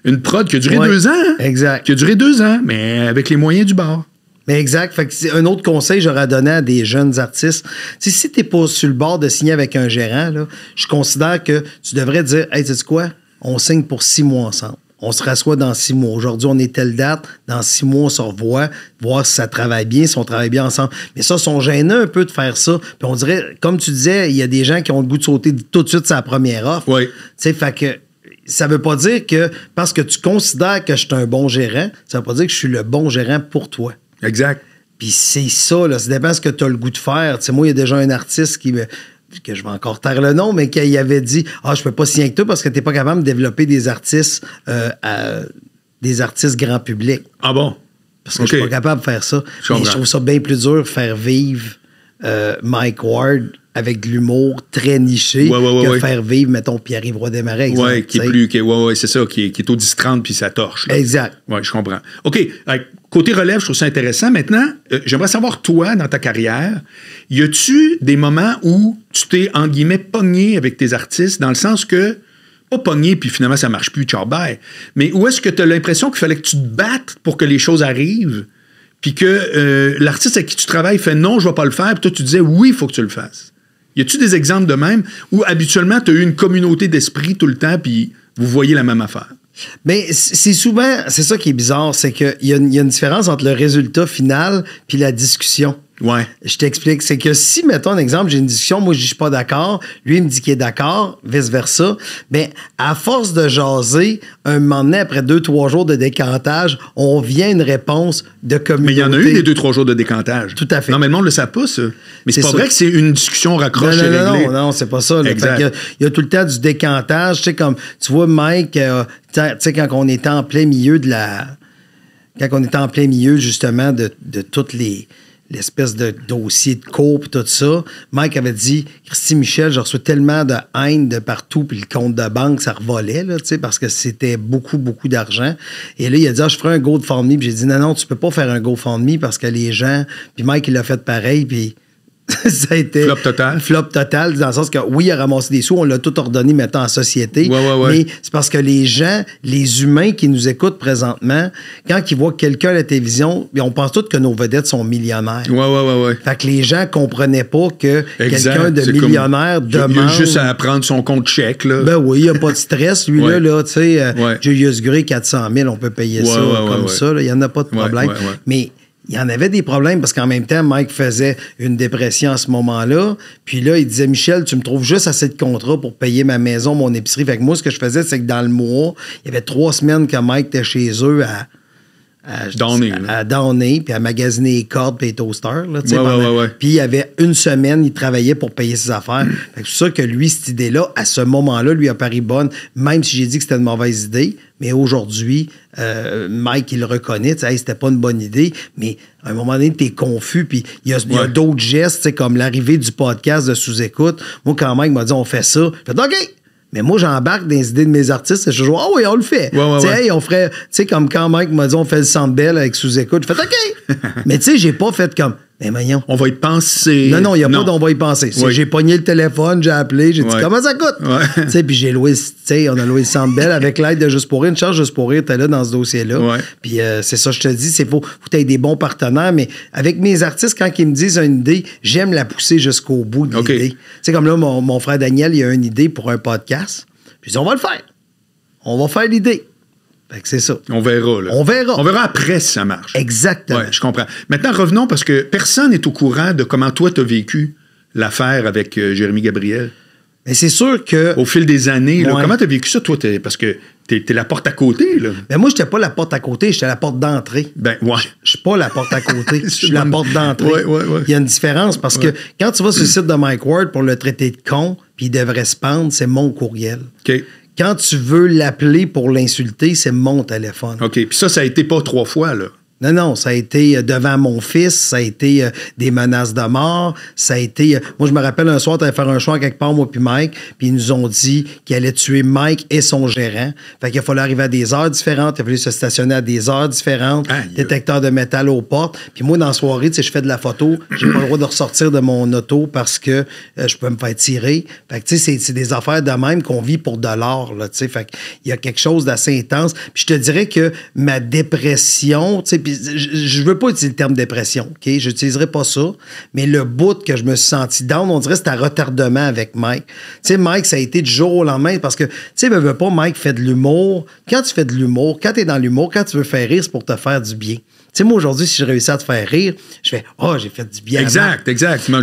une prod qui a duré 2 ans. Hein? Exact. Qui a duré 2 ans, mais avec les moyens du bord. Mais exact. Fait que c'est un autre conseil que j'aurais donné à des jeunes artistes. T'sais, si t'es pas sur le bord de signer avec un gérant, là, je considère que tu devrais dire, hey, sais-tu quoi? On signe pour 6 mois ensemble. On se rassoit dans 6 mois. Aujourd'hui, on est telle date. Dans 6 mois, on se revoit, voir si ça travaille bien, si on travaille bien ensemble. Mais ça, ils sont gênés un peu de faire ça. Puis on dirait, comme tu disais, il y a des gens qui ont le goût de sauter tout de suite sa première offre. Oui. Tu sais, fait que ça veut pas dire que parce que tu considères que je suis un bon gérant, ça veut pas dire que je suis le bon gérant pour toi. Exact. Puis c'est ça, là. Ça dépend de ce que tu as le goût de faire. Tu sais, moi, il y a déjà un artiste que je vais encore taire le nom, mais qui avait dit je peux pas signer avec toi parce que t'es pas capable de développer des artistes grand public. Ah bon? Parce que je suis pas capable de faire ça. Mais je trouve ça bien plus dur de faire vivre Mike Ward avec de l'humour très niché que faire vivre, mettons, Pierre-Yves Roy Desmarais. Oui, c'est ça, qui est au 10-30 puis ça torche. Là. Exact. Oui, je comprends. OK, côté relève, je trouve ça intéressant. Maintenant, j'aimerais savoir, toi, dans ta carrière, y a-tu des moments où tu t'es, entre guillemets, pogné avec tes artistes, dans le sens que, pas pogné, puis finalement, ça marche plus, ciao, bye, mais où est-ce que tu as l'impression qu'il fallait que tu te battes pour que les choses arrivent, puis que l'artiste avec qui tu travailles fait non, je vais pas le faire, puis toi, tu disais oui, il faut que tu le fasses. Y a-tu des exemples de même où habituellement, tu as eu une communauté d'esprit tout le temps, puis vous voyez la même affaire? Mais c'est souvent, c'est ça qui est bizarre, c'est qu'il y a une différence entre le résultat final puis la discussion. Ouais. Je t'explique. C'est que si, mettons un exemple, j'ai une discussion, moi je dis je suis pas d'accord, lui il me dit qu'il est d'accord, vice-versa, bien, à force de jaser, un moment donné, après 2-3 jours de décantage, on vient à une réponse de communauté. Mais il y en a eu des 2-3 jours de décantage. Tout à fait. Non, mais le monde ne le sait pas, ça. Mais c'est pas vrai que c'est une discussion raccroche et réglée. Non, c'est pas ça. Exact. Il y a tout le temps du décantage. Tu sais, comme, tu vois, Mike, tu sais, quand on était en plein milieu quand on était en plein milieu, justement, de toutes l'espèce de dossier de cours et tout ça, Mike avait dit, Christy Michel, je reçois tellement de haine de partout, puis le compte de banque, ça revolait, là, parce que c'était beaucoup, beaucoup d'argent. Et là, il a dit, je ferai un GoFundMe. Puis j'ai dit, non, tu peux pas faire un GoFundMe parce que les gens... Puis Mike, il l'a fait pareil, puis... ça a été flop total. Flop total, dans le sens que oui, il a ramassé des sous, on l'a tout ordonné maintenant en société. Ouais. Mais c'est parce que les gens, les humains qui nous écoutent présentement, quand ils voient quelqu'un à la télévision, on pense tous que nos vedettes sont millionnaires. Ouais. Fait que les gens comprenaient pas que quelqu'un de millionnaire demande. Il a juste à prendre son compte chèque, là. Ben oui, il n'y a pas de stress. Lui, là, tu sais, Julius Gray, 400 000, on peut payer ça comme ça. Il n'y en a pas de problème. Mais il y en avait des problèmes parce qu'en même temps, Mike faisait une dépression à ce moment-là. Puis là, il disait, Michel, tu me trouves juste assez de contrats pour payer ma maison, mon épicerie. Fait que moi, ce que je faisais, c'est que dans le mois, il y avait 3 semaines que Mike était chez eux à Downey, puis à magasiner les cordes et les toasters. Là, puis il y avait 1 semaine, il travaillait pour payer ses affaires. Fait que c'est ça que lui, cette idée-là, à ce moment-là, lui a paru bonne, même si j'ai dit que c'était une mauvaise idée. Mais aujourd'hui, Mike, il le reconnaît, c'était pas une bonne idée, mais à un moment donné, t'es confus, puis il y a d'autres gestes, comme l'arrivée du podcast de Sous-Écoute. Moi, quand Mike m'a dit, on fait ça, je fais OK! Mais moi, j'embarque dans les idées de mes artistes et je dis, oui, on le fait. Hey, on ferait, tu sais, comme quand Mike m'a dit, on fait le Centre Bell avec Sous-Écoute. Je fais OK! Mais tu sais, j'ai pas fait comme, mais voyons. On va y penser. Non, il n'y a pas d'on va y penser. J'ai pogné le téléphone, j'ai appelé, j'ai dit, comment ça coûte? Tu sais, puis j'ai loué, tu sais, on a loué le Centre Bell avec l'aide de Juste pour rire. Une charge Juste pour rire, t'es là dans ce dossier-là. Puis c'est ça, je te dis, faut que tu aies des bons partenaires. Mais avec mes artistes, quand ils me disent une idée, j'aime la pousser jusqu'au bout de l'idée. Tu sais, comme là, mon frère Daniel, il a une idée pour un podcast. Puis on va le faire. On va faire l'idée. Fait que c'est ça. On verra, là. On verra après si ça marche. Exactement. Oui, je comprends. Maintenant, revenons parce que personne n'est au courant de comment toi, tu as vécu l'affaire avec Jérémy Gabriel. Mais c'est sûr que... Au fil des années, là, comment tu as vécu ça, toi? Parce que t'es la porte à côté, là. Mais moi, j'étais pas la porte à côté, j'étais la porte d'entrée. Je suis pas la porte à côté, je suis la porte d'entrée. Il y a une différence parce que quand tu vas sur le site de Mike Ward pour le traiter de con, puis il devrait se pendre, c'est mon courriel. OK. Quand tu veux l'appeler pour l'insulter, c'est mon téléphone. OK. Puis ça a été pas 3 fois, là. Non, ça a été devant mon fils, ça a été des menaces de mort, ça a été... moi, je me rappelle un soir, tu allais faire un choix quelque part, moi puis Mike, puis ils nous ont dit qu'ils allaient tuer Mike et son gérant. Fait qu'il a fallu arriver à des heures différentes, il a fallu se stationner à des heures différentes, détecteur de métal aux portes. Puis moi, dans la soirée, tu sais, je fais de la photo, j'ai pas le droit de ressortir de mon auto parce que je peux me faire tirer. Fait que, tu sais, c'est des affaires de même qu'on vit pour de l'or, là, tu sais. Fait qu'il y a quelque chose d'assez intense. Puis je te dirais que ma dépression, tu sais, je veux pas utiliser le terme dépression, OK? Je n'utiliserai pas ça, mais le bout que je me suis senti down, on dirait que c'était un retardement avec Mike. Tu sais, Mike, ça a été du jour au lendemain parce que, tu sais, veux pas, Mike fait de l'humour. Quand tu fais de l'humour, quand tu es dans l'humour, quand tu veux faire rire, c'est pour te faire du bien. Tu sais, moi, aujourd'hui, si je réussis à te faire rire, je fais « j'ai fait du bien. » Exact.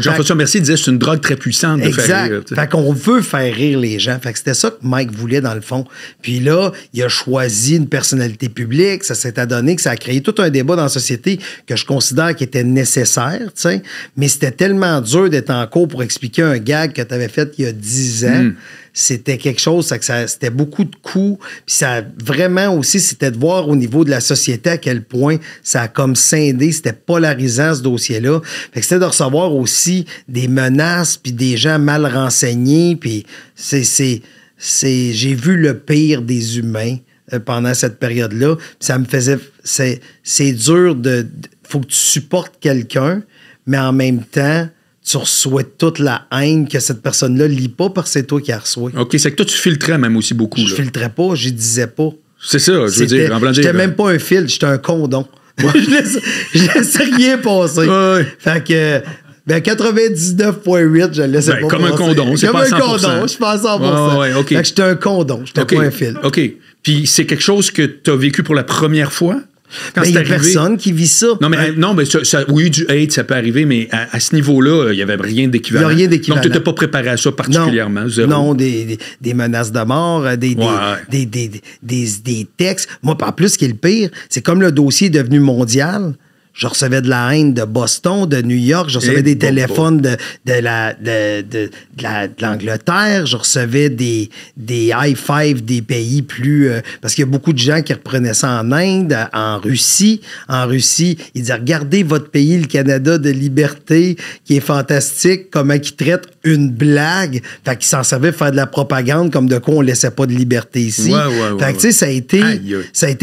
Jean-François Mercier disait c'est une drogue très puissante de faire rire. Fait qu'on veut faire rire les gens. Fait que c'était ça que Mike voulait, dans le fond. Puis là, il a choisi une personnalité publique. Ça s'est adonné que ça a créé tout un débat dans la société que je considère qui était nécessaire, tu sais. Mais c'était tellement dur d'être en cours pour expliquer un gag que tu avais fait il y a 10 ans. C'était quelque chose, c'était beaucoup de coups. Puis ça, vraiment aussi, c'était de voir au niveau de la société à quel point ça a comme scindé, c'était polarisant ce dossier-là. Fait que c'était de recevoir aussi des menaces, puis des gens mal renseignés. Puis j'ai vu le pire des humains pendant cette période-là. Puis ça me faisait... C'est dur faut que tu supportes quelqu'un, mais en même temps... tu reçois toute la haine que cette personne-là lit pas parce que c'est toi qui la reçois. OK, c'est que toi, tu filtrais même aussi beaucoup. Je filtrais pas, je disais pas. C'est ça, je veux dire. J'étais même pas un fil, j'étais un condom. Ouais. je laissais rien passer. Ouais. Fait que... 99,8, je le laissais pas comme passer. Un condom, c'est comme pas 100%. Comme un condom, je pense à 100%. Ouais, OK. Fait que j'étais un condom, j'étais pas un fil. OK. Puis c'est quelque chose que tu as vécu pour la première fois? Il n'y a personne qui vit ça. Non, mais oui, du hate, ça peut arriver, mais à ce niveau-là, il n'y avait rien d'équivalent. Il n'y a rien d'équivalent. Donc, tu n'étais pas préparé à ça particulièrement? Non, des menaces de mort, des textes. Moi, en plus, ce qui est le pire, c'est comme le dossier est devenu mondial. Je recevais de la haine de Boston, de New York. Je recevais des téléphones de l'Angleterre. Je recevais des high five des pays plus... parce qu'il y a beaucoup de gens qui reprenaient ça en Inde, en Russie. En Russie, ils disaient, regardez votre pays, le Canada de liberté, qui est fantastique, comment ils traitent une blague. Fait qu'ils s'en servaient pour faire de la propagande, comme de quoi on laissait pas de liberté ici. Fait que, tu sais, ça a été...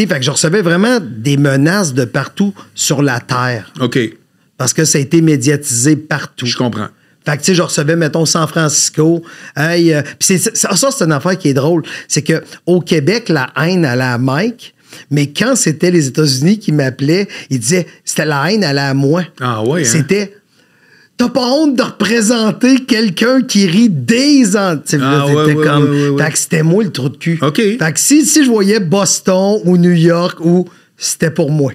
Fait que je recevais vraiment des menaces de partout sur la terre. OK. Parce que ça a été médiatisé partout. Je comprends. Fait que, tu sais, je recevais, mettons, San Francisco. Puis ça, c'est une affaire qui est drôle. C'est qu'au Québec, la haine allait à Mike, mais quand c'était les États-Unis qui m'appelaient, ils disaient, c'était la haine allait à moi. Ah ouais, hein? C'était... T'as pas honte de représenter quelqu'un qui rit des ans. Fait que c'était moi le trou de cul. OK. Fait que si je voyais Boston ou New York ou... C'était pour moi.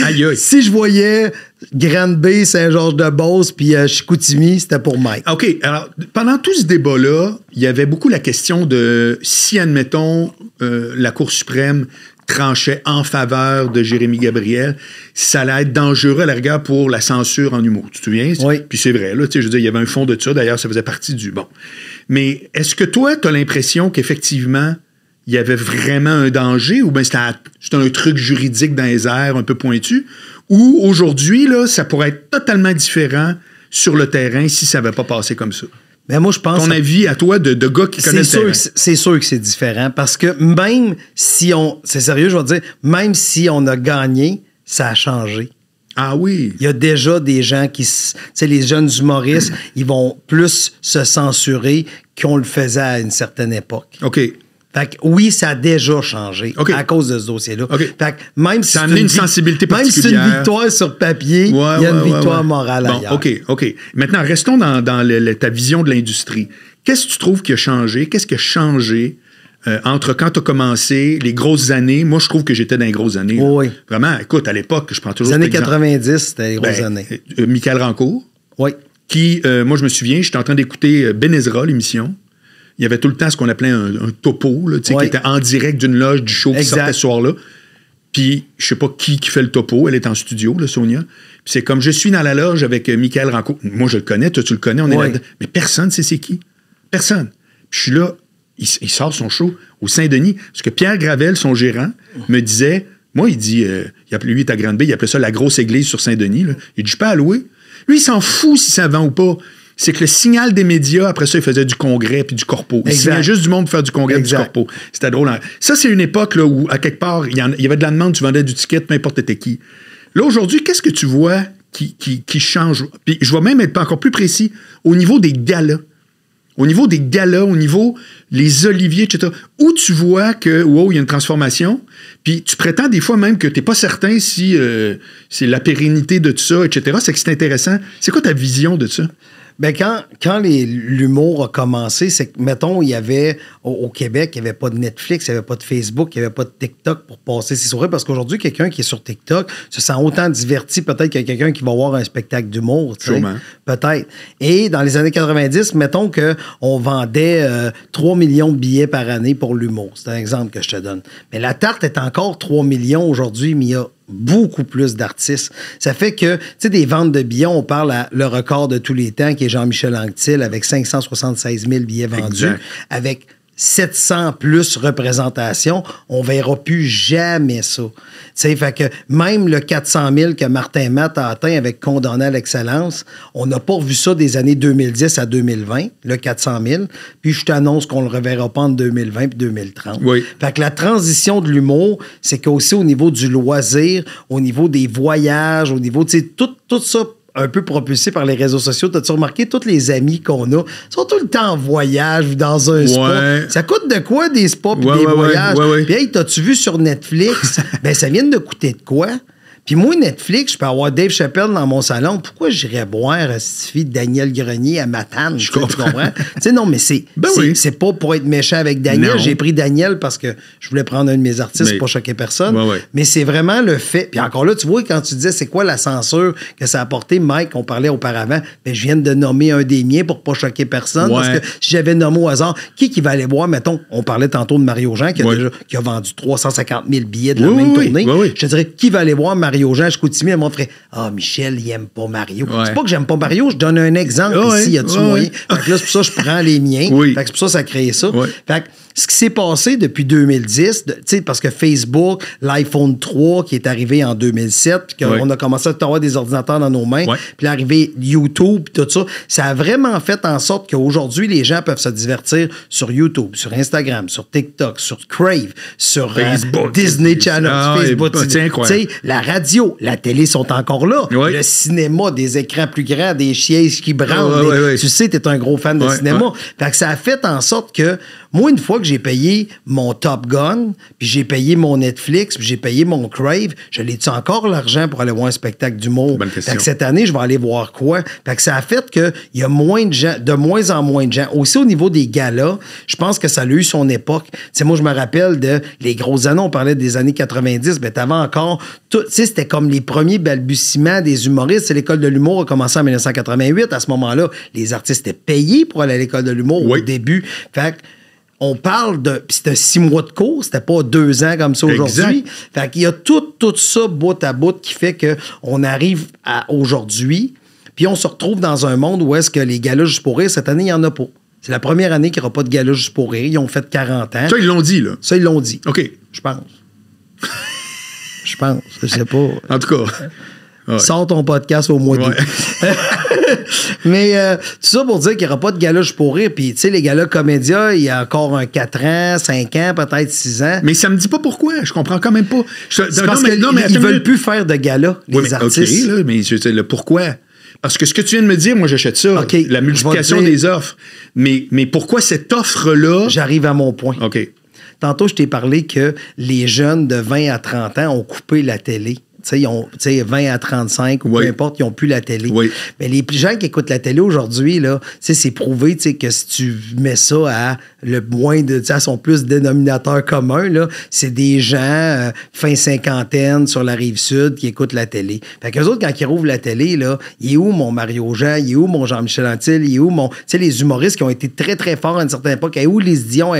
Aïe, aïe. Si je voyais Granby, Saint-Georges-de-Beauce puis Chicoutimi, c'était pour Mike. OK. Alors, pendant tout ce débat-là, il y avait beaucoup la question de si, admettons, la Cour suprême tranchait en faveur de Jérémy Gabriel, ça allait être dangereux à la rigueur pour la censure en humour. Tu te souviens? Oui. Puis c'est vrai, là, tu sais, je veux dire, il y avait un fond de ça. D'ailleurs, ça faisait partie du... Bon. Mais est-ce que toi, tu as l'impression qu'effectivement... il y avait vraiment un danger ou bien c'était un truc juridique dans les airs un peu pointu ou aujourd'hui, là, ça pourrait être totalement différent sur le terrain si ça n'avait pas passé comme ça? Mais moi, je pense... Ton avis à toi de gars qui connaissent le terrain? C'est sûr que c'est différent parce que même si on... C'est sérieux, je vais te dire, même si on a gagné, ça a changé. Ah oui? Il y a déjà des gens qui... Tu sais, les jeunes humoristes, ils vont plus se censurer qu'on le faisait à une certaine époque. OK. Fait que oui, ça a déjà changé à cause de ce dossier-là. Okay. Fait que même si ça a amené une sensibilité particulière. Même si c'est une victoire sur papier, il y a une victoire morale ailleurs. OK. Maintenant, restons dans ta vision de l'industrie. Qu'est-ce que tu trouves qui a changé? Qu'est-ce qui a changé entre quand tu as commencé, les grosses années? Moi, je trouve que j'étais dans les grosses années. Oui. Vraiment, écoute, à l'époque, je prends toujours les années 90, c'était les grosses années. Michael Rancourt. Oui. Qui, moi, je me souviens, j'étais en train d'écouter Ben Ezra, l'émission. Il y avait tout le temps ce qu'on appelait un topo, là, qui était en direct d'une loge du show qui sortait ce soir-là. Puis, je sais pas qui fait le topo. Elle est en studio, là, Sonia. Puis c'est comme, je suis dans la loge avec Michael Rancourt. Moi, je le connais, toi, tu le connais, on est là-dedans. Mais personne ne sait c'est qui. Personne. Puis je suis là, il sort son show au Saint-Denis. Parce que Pierre Gravel, son gérant, me disait, moi, il dit, lui, il est à Grande-Bay, il appelait ça la grosse église sur Saint-Denis. Là. Il dit, je peux louer. Lui, il s'en fout si ça vend ou pas. C'est que le signal des médias, après ça, il faisait du congrès puis du corpo. Il signait juste du monde pour faire du congrès et du corpo. C'était drôle. Ça, c'est une époque là, où, à quelque part, il y avait de la demande, tu vendais du ticket, peu importe t'étais qui. Là, aujourd'hui, qu'est-ce que tu vois qui change? Puis je vais même être encore plus précis au niveau des galas. Au niveau des galas, au niveau les oliviers, etc., où tu vois que, wow, il y a une transformation, puis tu prétends des fois même que tu n'es pas certain si c'est la pérennité de tout ça, etc., c'est que c'est intéressant. C'est quoi ta vision de ça? Ben quand l'humour a commencé, c'est que, mettons, il y avait, au Québec, il n'y avait pas de Netflix, il n'y avait pas de Facebook, il n'y avait pas de TikTok pour passer ses soirées, parce qu'aujourd'hui, quelqu'un qui est sur TikTok se sent autant diverti peut-être que quelqu'un qui va voir un spectacle d'humour. Sûrement. Peut-être. Et dans les années 90, mettons qu'on vendait 3 millions de billets par année pour l'humour. C'est un exemple que je te donne. Mais la tarte est encore 3 millions aujourd'hui, mais il y a beaucoup plus d'artistes. Ça fait que, tu sais, des ventes de billets, on parle à le record de tous les temps, qui est Jean-Michel Anctil, avec 576 000 billets vendus, exact. Avec 700 plus représentations, on verra plus jamais ça. Tu sais, fait que même le 400 000 que Martin Matt a atteint avec Condamné à l'excellence, on n'a pas revu ça des années 2010 à 2020, le 400 000, puis je t'annonce qu'on le reverra pas en 2020 et 2030. Oui. Fait que la transition de l'humour, c'est qu'aussi au niveau du loisir, au niveau des voyages, au niveau, tu sais, tout ça un peu propulsé par les réseaux sociaux. T'as-tu remarqué, tous les amis qu'on a sont tout le temps en voyage ou dans un spa. Ça coûte de quoi, des spas puis des voyages? Puis hey, t'as-tu vu sur Netflix? Ben, ça vient de coûter de quoi? Puis moi, Netflix, je peux avoir Dave Chappelle dans mon salon. Pourquoi j'irais boire Daniel Grenier à Matane? Tu comprends? Non, mais c'est pas pour être méchant avec Daniel. Non. J'ai pris Daniel parce que je voulais prendre un de mes artistes pour pas choquer personne. Mais c'est vraiment le fait. Puis encore là, tu vois, quand tu disais c'est quoi la censure que ça a apporté, Mike, on parlait auparavant, je viens de nommer un des miens pour pas choquer personne. Parce que si j'avais nommé au hasard, qui va aller voir, mettons, on parlait tantôt de Mario Jean qui a vendu 350 000 billets de la même tournée. Je te dirais, qui va aller voir Mario Jean à Chicoutimi? Le monde ferait Michel, il aime pas Mario. C'est pas que j'aime pas Mario, je donne un exemple ici, y a-tu moyen? Fait que là, c'est pour ça que je prends les miens. Fait que c'est pour ça que ça a créé ça. Fait que ce qui s'est passé depuis 2010, parce que Facebook, l'iPhone 3 qui est arrivé en 2007, puis qu'on a commencé à avoir des ordinateurs dans nos mains, puis l'arrivée YouTube, tout ça, ça a vraiment fait en sorte qu'aujourd'hui, les gens peuvent se divertir sur YouTube, sur Instagram, sur TikTok, sur Crave, sur Facebook, Disney Channel, Facebook. La radio, la télé sont encore là. Le cinéma, des écrans plus grands, des sièges qui branlent. Tu sais, t'es un gros fan de cinéma. Fait que ça a fait en sorte que moi, une fois que j'ai payé mon Top Gun, puis j'ai payé mon Netflix, puis j'ai payé mon Crave, je l'ai-tu encore l'argent pour aller voir un spectacle d'humour? Fait que cette année, je vais aller voir quoi? Fait que ça a fait qu'il y a moins de gens, de moins en moins de gens. Aussi, au niveau des galas, je pense que ça a eu son époque. T'sais, moi, je me rappelle de les grosses années, on parlait des années 90, mais t'avais encore... C'était comme les premiers balbutiements des humoristes. L'école de l'humour a commencé en 1988. À ce moment-là, les artistes étaient payés pour aller à l'école de l'humour au début. Fait que on parle de... Puis c'était 6 mois de cours, c'était pas 2 ans comme ça aujourd'hui. Fait qu'il y a tout ça bout à bout qui fait qu'on arrive à aujourd'hui, puis on se retrouve dans un monde où est-ce que les galas juste pour rire, cette année, il n'y en a pas. C'est la première année qu'il n'y aura pas de gala juste pour rire. Ils ont fait 40 ans. Ça, ils l'ont dit, là? Ça, ils l'ont dit. OK. Je pense. Je sais pas. En tout cas... Sors ton podcast au mois d'août. Mais tout ça pour dire qu'il n'y aura pas de gala juste pour rire. Puis, tu sais, les galas comédia, il y a encore 4 ans, 5 ans, peut-être 6 ans. Mais ça me dit pas pourquoi. Je comprends quand même pas. Ils veulent plus faire de gala, les artistes. OK, là, mais je sais le pourquoi. Parce que ce que tu viens de me dire, moi, j'achète ça. La multiplication des offres. Mais pourquoi cette offre-là... J'arrive à mon point. OK. Tantôt, je t'ai parlé que les jeunes de 20 à 30 ans ont coupé la télé. Ils ont 20 à 35 ou peu importe, ils n'ont plus la télé. Mais les gens qui écoutent la télé aujourd'hui, c'est prouvé que si tu mets ça à le moins de... à son plus dénominateur commun, c'est des gens fin cinquantaine sur la Rive-Sud qui écoutent la télé. Fait qu'eux autres, quand ils rouvrent la télé, il est où mon Mario Jean? Il est où mon Jean-Michel Anctil? Il est où mon... les humoristes qui ont été très, très forts à une certaine époque. Il est où les Dion?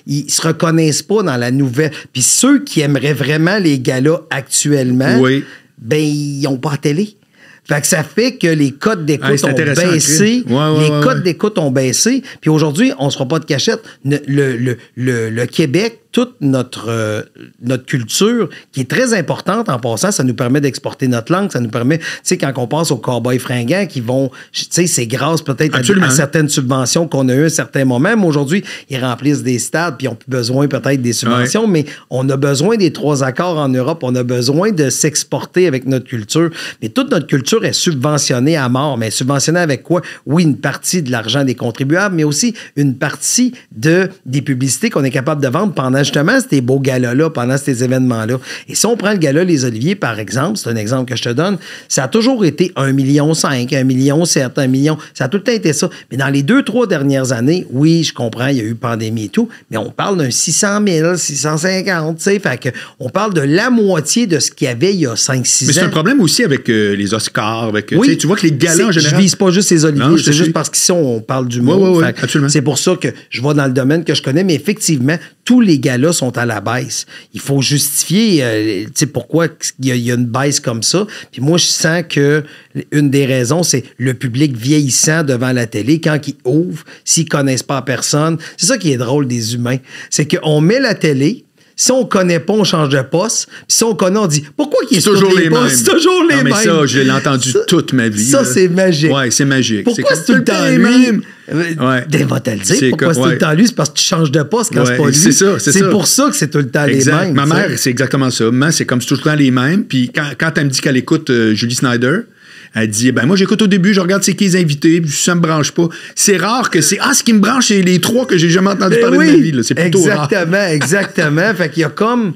Ils se reconnaissent pas dans la nouvelle. Puis ceux qui aimeraient vraiment les galas actuellement... ils n'ont pas la télé. Fait que ça fait que les codes d'écoute ont baissé. Les codes d'écoute ont baissé. Puis aujourd'hui, on ne se fera pas de cachette. Le Québec, toute notre culture, qui est très importante en passant, ça nous permet d'exporter notre langue, ça nous permet, tu sais, quand on passe aux cow-boys fringants qui vont, tu sais, c'est grâce peut-être à certaines subventions qu'on a eues à un certain moment, mais aujourd'hui, ils remplissent des stades puis ils n'ont plus besoin peut-être des subventions, mais on a besoin des 3 accords en Europe, on a besoin de s'exporter avec notre culture, mais toute notre culture est subventionnée à mort, mais subventionnée avec quoi? Oui, une partie de l'argent des contribuables, mais aussi une partie des publicités qu'on est capable de vendre pendant justement ces beaux galas-là, pendant ces événements-là. Et si on prend le gala Les Oliviers, par exemple, c'est un exemple que je te donne, ça a toujours été 1,5 million, 1,7 million, 1 million. Ça a tout le temps été ça. Mais dans les 2-3 dernières années, oui, je comprends, il y a eu pandémie et tout, mais on parle d'un 600 000, 650, tu sais, fait qu'on parle de la moitié de ce qu'il y avait il y a 5-6 ans. Mais c'est un problème aussi avec les Oscars, avec, tu vois que les galas en général... Je vise pas juste les Oliviers, c'est juste parce qu'ici, on parle du monde. Absolument. C'est pour ça que je vais dans le domaine que je connais, mais effectivement, tous les galas sont à la baisse. Il faut justifier pourquoi il y a une baisse comme ça. Puis moi, je sens que une des raisons, c'est le public vieillissant devant la télé. Quand ils ouvrent, s'ils ne connaissent pas personne, c'est ça qui est drôle des humains. C'est qu'on met la télé, si on ne connaît pas, on change de poste. Puis si on connaît, on dit pourquoi il est toujours les mêmes. C'est toujours les mêmes. Mais ça, je l'ai entendu toute ma vie. Ça, c'est magique. Oui, c'est magique. Pourquoi c'est tout le temps les mêmes? Va te le dire. Pourquoi c'est tout le temps lui? C'est parce que tu changes de poste quand c'est pas lui. C'est ça. C'est pour ça que c'est tout le temps les mêmes. Ma mère, c'est exactement ça. Maman, c'est comme c'est tout le temps les mêmes. Puis quand elle me dit qu'elle écoute Julie Snyder, Elle dit, moi, j'écoute au début, je regarde c'est qui les invités, puis ça me branche pas. C'est rare que c'est, ce qui me branche, c'est les 3 que j'ai jamais entendu parler de ma vie, là. C'est plutôt rare. Exactement. Fait qu'il y a comme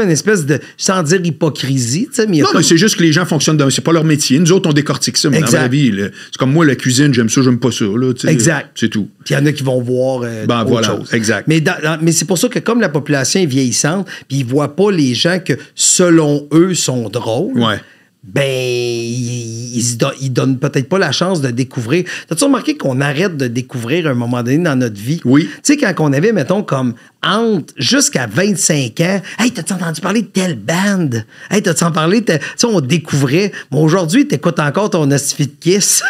une espèce de, sans dire hypocrisie, tu sais, mais mais c'est juste que les gens fonctionnent c'est pas leur métier. Nous autres, on décortique ça, mais dans la vie, là, c'est comme moi, la cuisine, j'aime ça, j'aime pas ça, là. Exact. C'est tout. Puis il y en a qui vont voir autre chose. Exact. Mais c'est pour ça que comme la population est vieillissante, puis ils voient pas les gens que, selon eux, sont drôles, ils donnent peut-être pas la chance de découvrir. T'as-tu remarqué qu'on arrête de découvrir à un moment donné dans notre vie? Oui. Tu sais, quand on avait, mettons, comme jusqu'à 25 ans, « Hey, t'as-tu entendu parler de telle bande? Hey, t'as-tu entendu parler de... » Tu sais, on découvrait. Mais aujourd'hui, t'écoutes encore ton hostie de Kiss.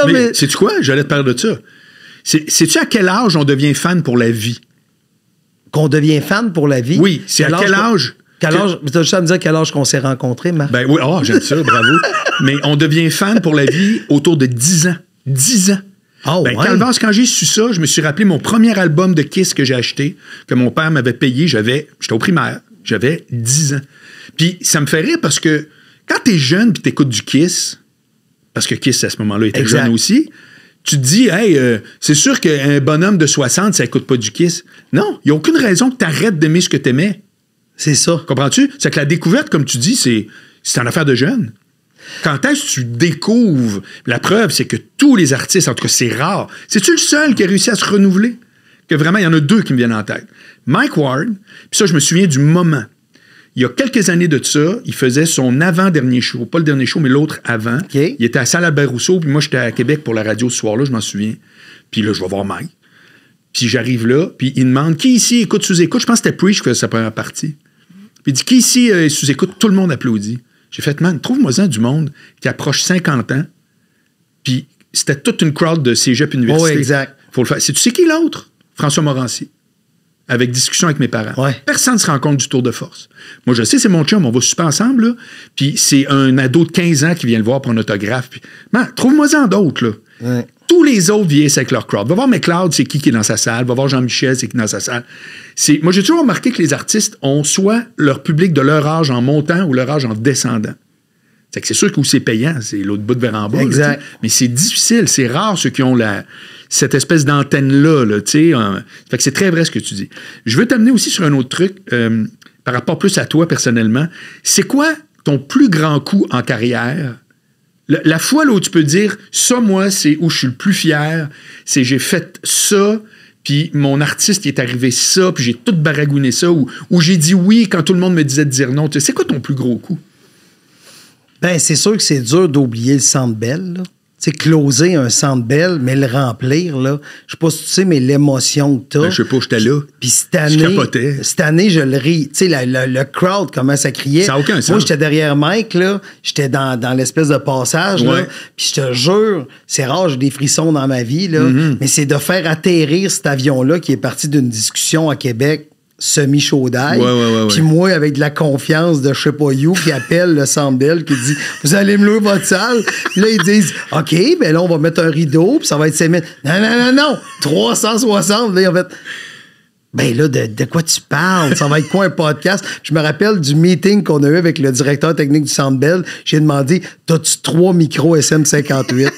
mais sais-tu quoi? J'allais te parler de ça. Sais-tu à quel âge on devient fan pour la vie? Qu'on devient fan pour la vie? Oui, c'est à quel âge... Tu as juste à me dire quel âge qu'on s'est rencontrés, Marc? Oui, j'aime ça, bravo. Mais on devient fan pour la vie autour de 10 ans. 10 ans. Calvas, quand j'ai su ça, je me suis rappelé mon premier album de Kiss que j'ai acheté, que mon père m'avait payé. J'étais au primaire, j'avais 10 ans. Puis ça me fait rire parce que quand t'es jeune puis t'écoutes du Kiss, parce que Kiss, à ce moment-là, était jeune aussi, tu te dis, c'est sûr qu'un bonhomme de 60, ça écoute pas du Kiss. Non, il n'y a aucune raison que t'arrêtes d'aimer ce que t'aimais. C'est ça. Comprends-tu? C'est que la découverte, comme tu dis, c'est une affaire de jeune. Quand est-ce que tu découvres? La preuve, c'est que tous les artistes, en tout cas, c'est rare. C'est-tu le seul qui a réussi à se renouveler? Que vraiment, il y en a 2 qui me viennent en tête. Mike Ward, puis ça, je me souviens du moment. Il y a quelques années de ça, il faisait son avant-dernier show. Pas le dernier show, mais l'autre avant. Okay. Il était à Salle Albert-Rousseau, puis moi, j'étais à Québec pour la radio ce soir-là, je m'en souviens. Puis là, je vais voir Mike. Puis j'arrive là, puis il demande, qui ici écoute sous-écoute? Je pense que c'était Preach qui faisait sa première partie. Puis il dit, qui ici sous-écoute? Tout le monde applaudit. J'ai fait, man, trouve-moi-en du monde qui approche 50 ans. Puis c'était toute une crowd de cégep université. Oui, exact. Faut le faire. Tu sais qui l'autre? François Morancy. Avec discussion avec mes parents. Ouais. Personne ne se rend compte du tour de force. Moi, je sais, c'est mon chum, on va super ensemble, là. Puis c'est un ado de 15 ans qui vient le voir pour un autographe. Puis, man, trouve-moi-en d'autres, là. Ouais. Tous les autres vieillissent avec leur crowd. Va voir McLeod, c'est qui est dans sa salle. Va voir Jean-Michel, c'est qui est dans sa salle. Moi, j'ai toujours remarqué que les artistes ont soit leur public de leur âge en montant ou leur âge en descendant. C'est sûr que c'est payant, c'est l'autre bout de verre en bas. Exact. Là, mais c'est difficile, c'est rare ceux qui ont cette espèce d'antenne-là. Là, fait que c'est très vrai ce que tu dis. Je veux t'amener aussi sur un autre truc, par rapport plus à toi personnellement. C'est quoi ton plus grand coup en carrière? La fois là, où tu peux dire, ça, moi, c'est où je suis le plus fier, c'est j'ai fait ça, puis mon artiste, il est arrivé ça, puis j'ai tout baragouiné ça, ou j'ai dit oui quand tout le monde me disait de dire non. C'est quoi ton plus gros coup? Ben, c'est sûr que c'est dur d'oublier le Centre Bell, là. Tu sais, closer un Centre Bell, mais le remplir, là, je sais pas si tu sais, mais l'émotion que t'as. Ben, je sais pas, j'étais là. Puis cette année, je le ris. Tu sais, le crowd, comment ça criait. Ça n'a aucun sens. Moi, j'étais derrière Mike, là. J'étais dans l'espèce de passage, là. Puis je te jure, c'est rare, j'ai des frissons dans ma vie, là. Mm-hmm. Mais c'est de faire atterrir cet avion-là qui est parti d'une discussion à Québec semi-chaud d'ail. Puis moi, avec de la confiance de je sais pas you, qui appelle le Centre Bell, qui dit « Vous allez me louer votre salle? » Puis là, ils disent « OK, ben là, on va mettre un rideau, puis ça va être 5 000. » Non, 360. Là, en fait... Ben là, de quoi tu parles? Ça va être quoi un podcast? Je me rappelle du meeting qu'on a eu avec le directeur technique du Centre Bell. J'ai demandé, t'as-tu 3 micros SM58?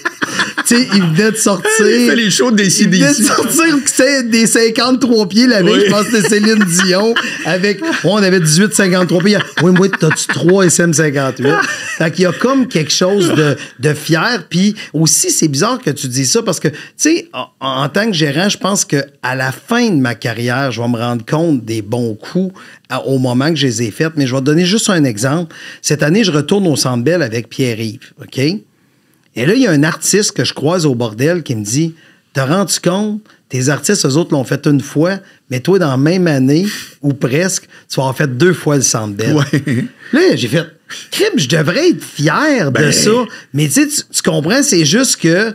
Tu sais, il venait de sortir. Il fait les shows des CDC. Il venait de sortir des 53 pieds la veille. Je pense que c'était Céline Dion. On avait 18-53 pieds. Oui, moi, t'as-tu 3 SM58? Fait qu'il y a comme quelque chose de fier. Puis aussi, c'est bizarre que tu dis ça parce que, tu sais, en tant que gérant, je pense qu'à la fin de ma carrière, je vais me rendre compte des bons coups au moment que je les ai faits. Mais je vais te donner juste un exemple. Cette année, je retourne au Centre Bell avec Pierre-Yves, OK? Et là, il y a un artiste que je croise au bordel qui me dit « T'as rendu compte? Tes artistes, eux autres, l'ont fait une fois, mais toi, dans la même année, ou presque, tu vas avoir fait 2 fois le Centre Bell. » Là, j'ai fait « Crime, je devrais être fier de ça. » Mais tu sais, tu comprends, c'est juste que...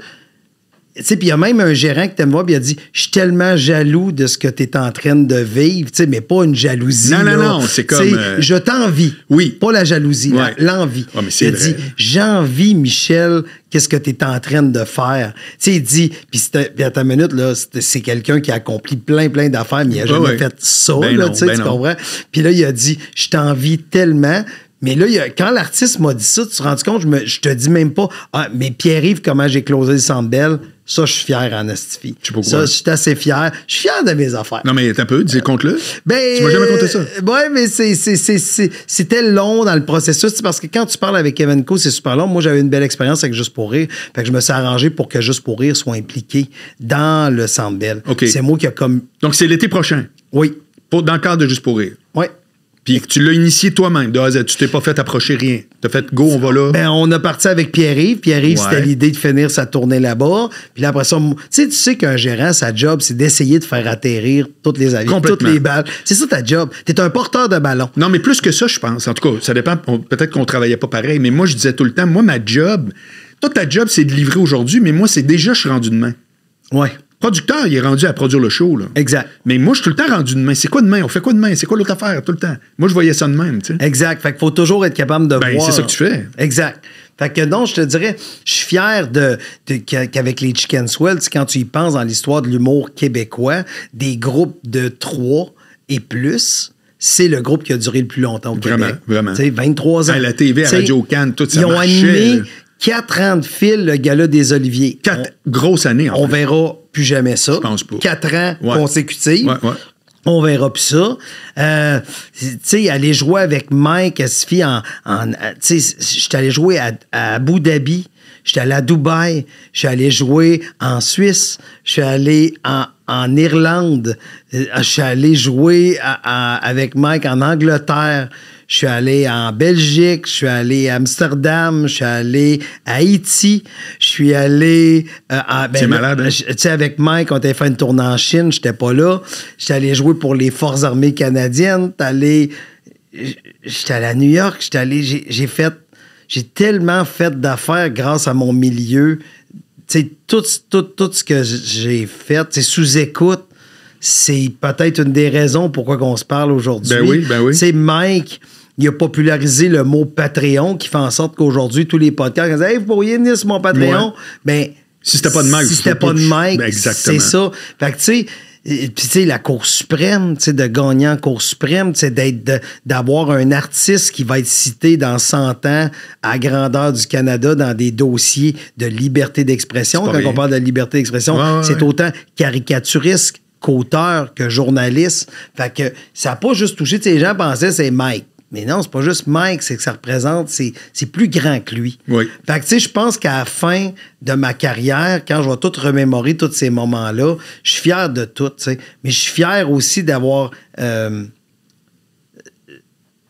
Tu sais, puis il y a même un gérant qui t'aime voir, puis il a dit « Je suis tellement jaloux de ce que tu es en train de vivre. » Tu sais, mais pas une jalousie. Non, c'est comme... Je t'envie. Oui. Pas la jalousie, l'envie. Ouais, mais c'est il a vrai. dit « J'envie, Michel, qu'est-ce que tu es en train de faire. » Tu sais, il dit... Puis à ta minute, là, c'est quelqu'un qui a accompli plein d'affaires, mais il n'a jamais fait ça, tu comprends? Puis là, il a dit « Je t'envie tellement. » Mais là, quand l'artiste m'a dit ça, tu te rends compte, je te dis même pas, mais Pierre-Yves, comment j'ai closé le Centre Bell, ça, je suis fier en esti. Ça, je suis assez fier. Je suis fier de mes affaires. Non, mais t'as un peu, dis compte-le. Ben, tu m'as jamais compté ça. Ouais, mais c'était long dans le processus, parce que quand tu parles avec Kevin Co, c'est super long. Moi, j'avais une belle expérience avec Juste pour rire. Fait que je me suis arrangé pour que Juste pour rire soit impliqué dans le Centre Bell. Okay. C'est moi qui a comme... Donc, c'est l'été prochain? Oui. Dans le cadre de Juste pour rire? Oui. Puis tu l'as initié toi-même, de A à Z. Tu t'es pas fait approcher rien. T'as fait go, on va là. Ben, on a parti avec Pierre-Yves. Pierre-Yves, c'était l'idée de finir sa tournée là-bas. Puis là, après ça, tu sais qu'un gérant, sa job, c'est d'essayer de faire atterrir toutes les avions, toutes les balles. C'est ça ta job. T'es un porteur de ballon. Non, mais plus que ça, je pense. En tout cas, ça dépend. Peut-être qu'on travaillait pas pareil, mais moi, je disais tout le temps, moi, ma job, toi, ta job, c'est de livrer aujourd'hui, mais moi, c'est déjà, je suis rendu demain. Ouais. Producteur, il est rendu à produire le show, là. Exact. Mais moi, je suis tout le temps rendu demain. C'est quoi demain? On fait quoi demain? C'est quoi l'autre affaire? Tout le temps. Moi, je voyais ça de même, tu sais. Exact. Fait qu'il faut toujours être capable de voir. C'est ça que tu fais. Exact. Fait que non, je te dirais, je suis fier qu'avec les Chicken Swell, quand tu y penses dans l'histoire de l'humour québécois, des groupes de 3 et plus, c'est le groupe qui a duré le plus longtemps au Québec. Vraiment. Tu sais, 23 ans. À la TV, à Radio-Can, tout ça Ils ont marchait, animé 4 ans de fil, le Gala des Oliviers. 4 grosses années, en fait. On verra plus jamais ça. Je pense pas. 4 ans consécutifs. Ouais. On verra plus ça. Tu sais, aller jouer avec Mike Asfi tu sais, j'étais allé jouer à Abu Dhabi, j'étais allé à Dubaï, je suis allé jouer en Suisse, je suis allé en Irlande, je suis allé jouer avec Mike en Angleterre, je suis allé en Belgique, je suis allé à Amsterdam, je suis allé à Haïti, je suis allé... c'est malade, hein? Tu sais, avec Mike, on était fait une tournée en Chine, j'étais pas là. J'étais allé jouer pour les Forces armées canadiennes. J'étais allé à New York, j'ai tellement fait d'affaires grâce à mon milieu. Tu sais, tout ce que j'ai fait, c'est sous-écoute. C'est peut-être une des raisons pourquoi on se parle aujourd'hui. Ben oui. C'est Mike... Il a popularisé le mot Patreon qui fait en sorte qu'aujourd'hui, tous les podcasts disent « Hey, vous pourriez venir sur mon Patreon? Ouais. » Ben, si c'était pas de Mike, c'est ça. Fait que, tu sais, la Cour suprême, tu sais, de gagner en Cour suprême, tu sais, d'avoir un artiste qui va être cité dans 100 ans à grandeur du Canada dans des dossiers de liberté d'expression. Quand on parle de liberté d'expression, c'est autant caricaturiste qu'auteur, que journaliste. Fait que ça n'a pas juste touché, tu sais, les gens pensaient que c'est Mike. Mais non, c'est pas juste Mike, c'est que ça représente, c'est plus grand que lui. Oui. Fait que, tu sais, je pense qu'à la fin de ma carrière, quand je vais tout remémorer tous ces moments-là, je suis fier de tout, tu sais. Mais je suis fier aussi d'avoir, tu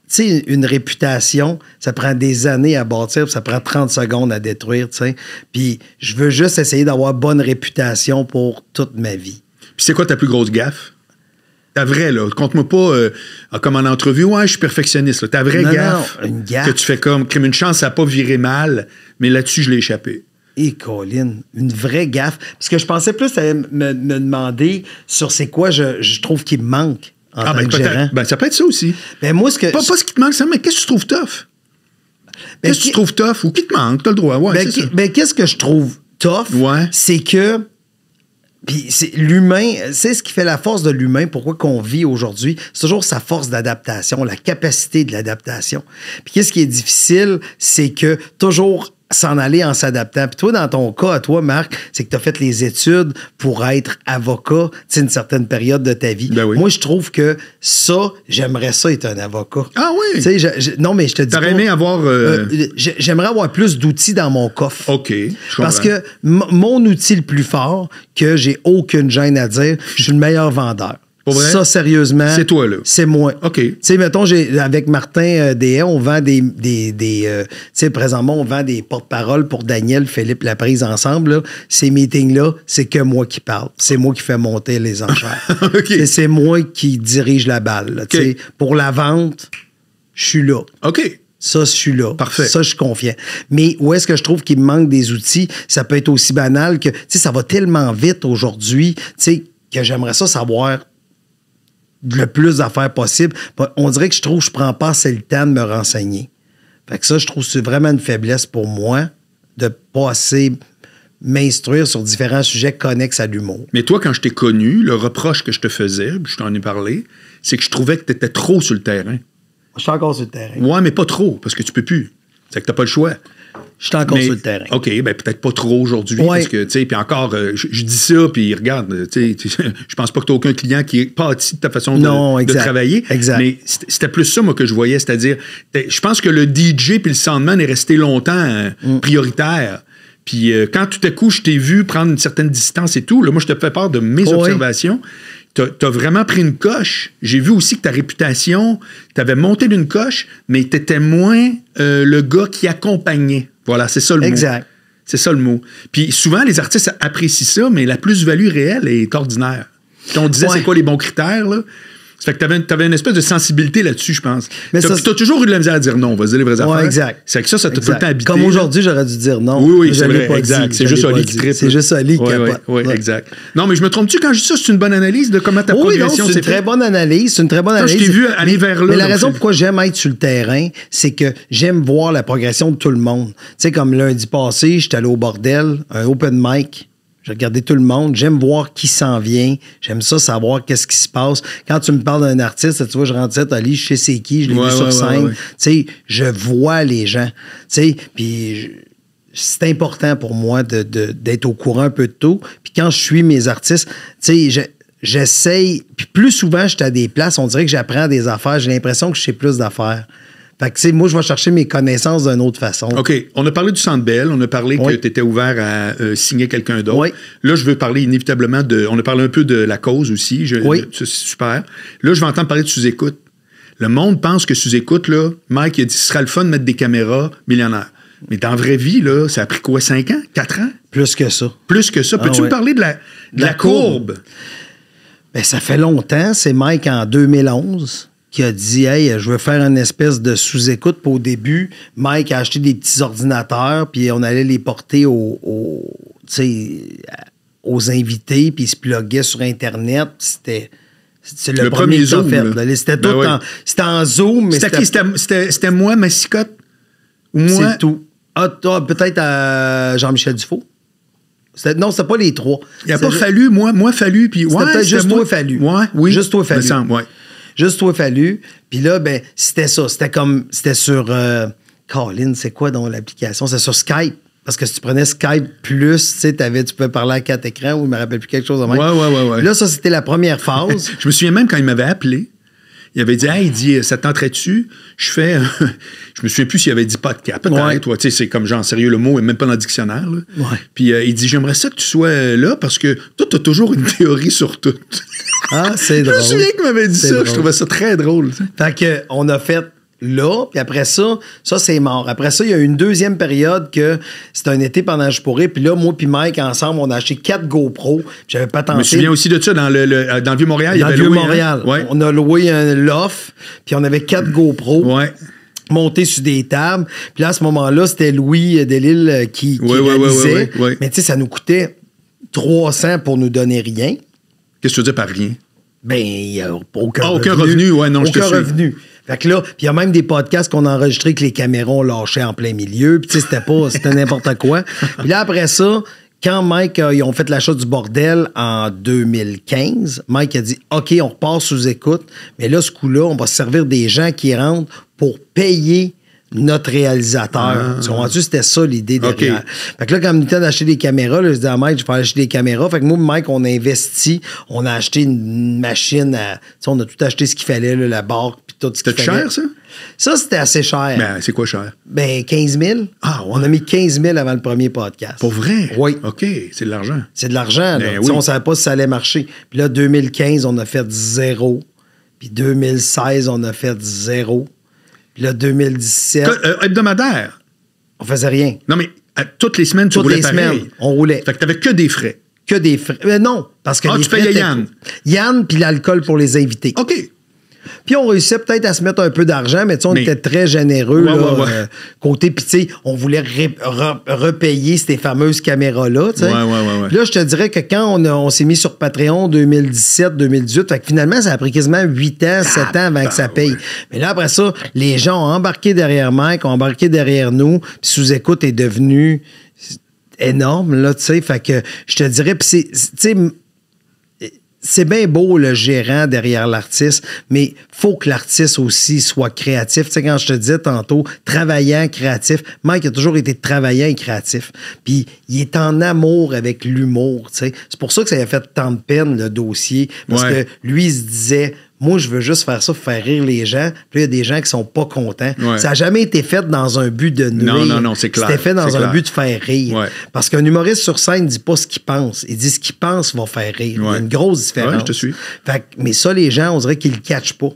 sais, une réputation, ça prend des années à bâtir, puis ça prend 30 secondes à détruire, tu sais. Puis je veux juste essayer d'avoir bonne réputation pour toute ma vie. Puis c'est quoi ta plus grosse gaffe? Ta vraie, là. Compte-moi pas comme en entrevue, je suis perfectionniste. Là. Ta vraie gaffe, une gaffe que tu fais comme une chance, ça n'a pas viré mal, mais là-dessus, je l'ai échappé. Et Colin, une vraie gaffe. Parce que je pensais plus à me demander sur c'est quoi je trouve qu'il me manque en tant que gérant. Ben, ça peut être ça aussi. Ben, moi, ce que... Pas ce qui te manque, ça, mais qu'est-ce que tu trouves tough? Qu'est-ce que tu trouves tough ou qui te manque? T'as le droit, qu'est-ce que je trouve tough? C'est que... Puis c'est l'humain, c'est ce qui fait la force de l'humain, pourquoi qu'on vit aujourd'hui, c'est toujours sa force d'adaptation, la capacité de l'adaptation. Puis qu'est-ce qui est difficile, c'est que toujours s'en aller en s'adaptant. Puis toi, dans ton cas, à toi, Marc, c'est que tu as fait les études pour être avocat, tu sais, une certaine période de ta vie. Ben oui. Moi, je trouve que ça, j'aimerais ça être un avocat. Ah oui? Tu sais, non, mais je te dis T'aurais aimé avoir... j'aimerais avoir plus d'outils dans mon coffre. OK, je comprends. Parce que mon outil le plus fort, que j'ai aucune gêne à dire, je suis le meilleur vendeur. Ça, sérieusement. C'est toi, là. C'est moi. OK. Tu sais, mettons, avec Martin Deshaies, on vend tu sais, présentement, on vend des porte-paroles pour Daniel, Philippe Laprise ensemble. Là. Ces meetings-là, c'est que moi qui parle. C'est moi qui fais monter les enchères. OK. C'est moi qui dirige la balle. Là, OK. Pour la vente, je suis là. OK. Ça, je suis là. Parfait. Ça, je suis confiant. Mais où est-ce que je trouve qu'il me manque des outils? Ça peut être aussi banal que, tu sais, ça va tellement vite aujourd'hui, tu sais, que j'aimerais ça savoir le plus d'affaires possible. On dirait que je trouve que je prends pas assez le temps de me renseigner. Fait que ça, je trouve que c'est vraiment une faiblesse pour moi de pas assez m'instruire sur différents sujets connexes à l'humour. Mais toi, quand je t'ai connu, le reproche que je te faisais, je t'en ai parlé, c'est que je trouvais que tu étais trop sur le terrain. Je suis encore sur le terrain. Ouais, mais pas trop, parce que tu peux plus. C'est que t'as pas le choix. Je suis encore sur le terrain. OK, ben peut-être pas trop aujourd'hui, parce que, tu sais, puis encore, je dis ça, puis regarde, tu sais, je pense pas que t'as aucun client qui est pâti de ta façon de travailler. Exact. Mais c'était plus ça, moi, que je voyais, c'est-à-dire, je pense que le DJ puis le soundman est resté longtemps prioritaire. Puis quand tout à coup, je t'ai vu prendre une certaine distance et tout, là, moi, je te fais part de mes observations. T'as vraiment pris une coche. J'ai vu aussi que ta réputation, t'avais monté d'une coche, mais t'étais moins le gars qui accompagnait. Voilà, c'est ça le mot. Exact. C'est ça le mot. Puis souvent, les artistes apprécient ça, mais la plus-value réelle est ordinaire. Quand on disait c'est quoi les bons critères, là, ça fait que t'avais une espèce de sensibilité là-dessus, je pense. T'as toujours eu de la misère à dire non, vas-y les vraies affaires. Exact. C'est que ça t'a tout le temps habité. Comme aujourd'hui, j'aurais dû dire non. Oui, c'est vrai, exact. C'est juste Oli qui tripe. C'est juste Oli qui capote. Oui, exact. Non, mais je me trompe-tu quand je dis ça, c'est une bonne analyse de comment ta progression c'est une très bonne analyse. C'est une très bonne analyse. Je t'ai vu aller vers là. Mais la raison pourquoi j'aime être sur le terrain, c'est que j'aime voir la progression de tout le monde. Tu sais, comme lundi passé, j'étais allé au bordel, un open mic. J'ai regardé tout le monde. J'aime voir qui s'en vient. J'aime ça, savoir qu'est-ce qui se passe. Quand tu me parles d'un artiste, tu vois, je rentre Ali, je sais c'est qui, je l'ai vu sur scène. Tu sais, je vois les gens. Tu sais, puis c'est important pour moi d'être au courant un peu de tout. Puis quand je suis mes artistes, tu sais, j'essaye. Puis plus souvent, je suis à des places, on dirait que j'apprends des affaires. J'ai l'impression que je sais plus d'affaires. Fait que, tu sais, moi, je vais chercher mes connaissances d'une autre façon. OK. On a parlé du Centre Bell. On a parlé que tu étais ouvert à signer quelqu'un d'autre. Oui. Là, je veux parler inévitablement on a parlé un peu de la cause aussi. C'est super. Là, je vais entendre parler de sous-écoute. Le monde pense que sous-écoute, là, Mike, il a dit, ce sera le fun de mettre des caméras millionnaires. Mais dans la vraie vie, là, ça a pris quoi, 5 ans? 4 ans? Plus que ça. Plus que ça. Peux-tu me parler de la courbe? Ben, ça fait longtemps. C'est Mike en 2011. Qui a dit « Hey, je veux faire une espèce de sous-écoute. » Puis au début, Mike a acheté des petits ordinateurs, puis on allait les porter aux invités, puis ils se pluguaient sur Internet. C'était le premier Zoom. C'était tout c'était en Zoom. C'était moi, Massicotte? C'est tout. Peut-être à Jean-Michel Dufault. Non, c'était pas les trois. Il n'a pas fallu, moi fallu, puis c'était peut-être juste toi fallu. Ouais, oui. Juste toi fallu. Me semble, ouais. Juste toi fallu. Puis là, ben, c'était ça. C'était sur... Colin, c'est quoi dans l'application? C'est sur Skype. Parce que si tu prenais Skype plus, tu sais, tu pouvais parler à 4 écrans ou il ne me rappelle plus quelque chose de même. Ouais. Là, ça, c'était la première phase. Je me souviens même quand il m'avait appelé. Il avait dit, hey, il dit, ça tenterait-tu? Je me souviens plus s'il avait dit podcast. Peut-être, tu sais, c'est comme genre, sérieux, le mot est même pas dans le dictionnaire. Là. Ouais. Puis il dit, j'aimerais ça que tu sois là parce que toi, t'as toujours une théorie sur tout. Ah, c'est drôle. Je me souviens qu'il m'avait dit ça. Drôle. Je trouvais ça très drôle. Fait que, on a fait là, puis après ça, c'est mort. Après ça, il y a eu une deuxième période que c'était un été pendant que je pourrais, puis là, moi puis Mike, ensemble, on a acheté 4 GoPro, puis j'avais pas tenté. Je me souviens aussi de ça, dans le Vieux-Montréal, il y avait loué. Dans le Vieux-Montréal, on a loué un loft, puis on avait 4 GoPro. Ouais. Montés sur des tables. Puis là, à ce moment-là, c'était Louis Delisle qui réalisait. Ouais. Mais tu sais, ça nous coûtait 300 pour nous donner rien. Qu'est-ce que tu veux dire par rien? Ben, il n'y a aucun revenu. Aucun revenu, ouais, non, aucun revenu. Fait que là, puis il y a même des podcasts qu'on a enregistrés que les caméras ont lâché en plein milieu. Puis tu sais, c'était n'importe quoi. Puis là, après ça, quand Mike, ils ont fait l'achat du bordel en 2015, Mike a dit « OK, on repart sous écoute, mais là, ce coup-là, on va se servir des gens qui rentrent pour payer notre réalisateur. » Tu comprends-tu? C'était ça l'idée derrière. Okay. Fait que là, quand il était d'acheter des caméras, là, je dis à Mike, je vais acheter des caméras. Fait que moi, Mike, on a investi, on a acheté une machine à... On a tout acheté ce qu'il fallait, là, la barre, puis tout ce qu'il fallait. C'était cher, ça? Ça, c'était assez cher. Ben, c'est quoi cher? Ben, 15 000. Ah, ouais. On a mis 15 000 avant le premier podcast. Pour vrai? Oui. OK, c'est de l'argent. C'est de l'argent, là. Ben, oui. On ne savait pas si ça allait marcher. Puis là, 2015, on a fait 0. Puis 2016, on a fait 0. Puis là, 2017... hebdomadaire? On faisait rien. Non, mais toutes les semaines, tu roulais pareil. Semaines, on roulait. Fait que t'avais que des frais. Que des frais. Non, parce que tu payais Yann. Yann, puis l'alcool pour les invités. OK. Puis on réussissait peut-être à se mettre un peu d'argent, mais tu sais, on était très généreux. Côté, puis tu sais, on voulait repayer ces fameuses caméras-là. Ouais. Là, je te dirais que quand on s'est mis sur Patreon 2017-2018, fait que finalement, ça a pris quasiment 8 ans, 7 ans avant que ça paye. Mais là, après ça, les gens ont embarqué derrière Mike, ont embarqué derrière nous, puis sous-écoute est devenu énorme, là, tu sais. Fait que je te dirais, puis tu sais, c'est bien beau le gérant derrière l'artiste, mais faut que l'artiste aussi soit créatif. Tu sais, quand je te disais tantôt, travaillant, créatif, Mike a toujours été travaillant et créatif. Puis il est en amour avec l'humour, tu sais. C'est pour ça que ça a fait tant de peine, le dossier, parce que lui, il se disait... Moi, je veux juste faire ça pour faire rire les gens. Puis il y a des gens qui sont pas contents. Ouais. Ça n'a jamais été fait dans un but de nuire. Non, c'est clair. C'était fait dans un but de faire rire. Ouais. Parce qu'un humoriste sur scène ne dit pas ce qu'il pense. Il dit ce qu'il pense va faire rire. Ouais. Il y a une grosse différence. Ouais, je te suis. Mais ça, les gens, on dirait qu'ils ne le catchent pas.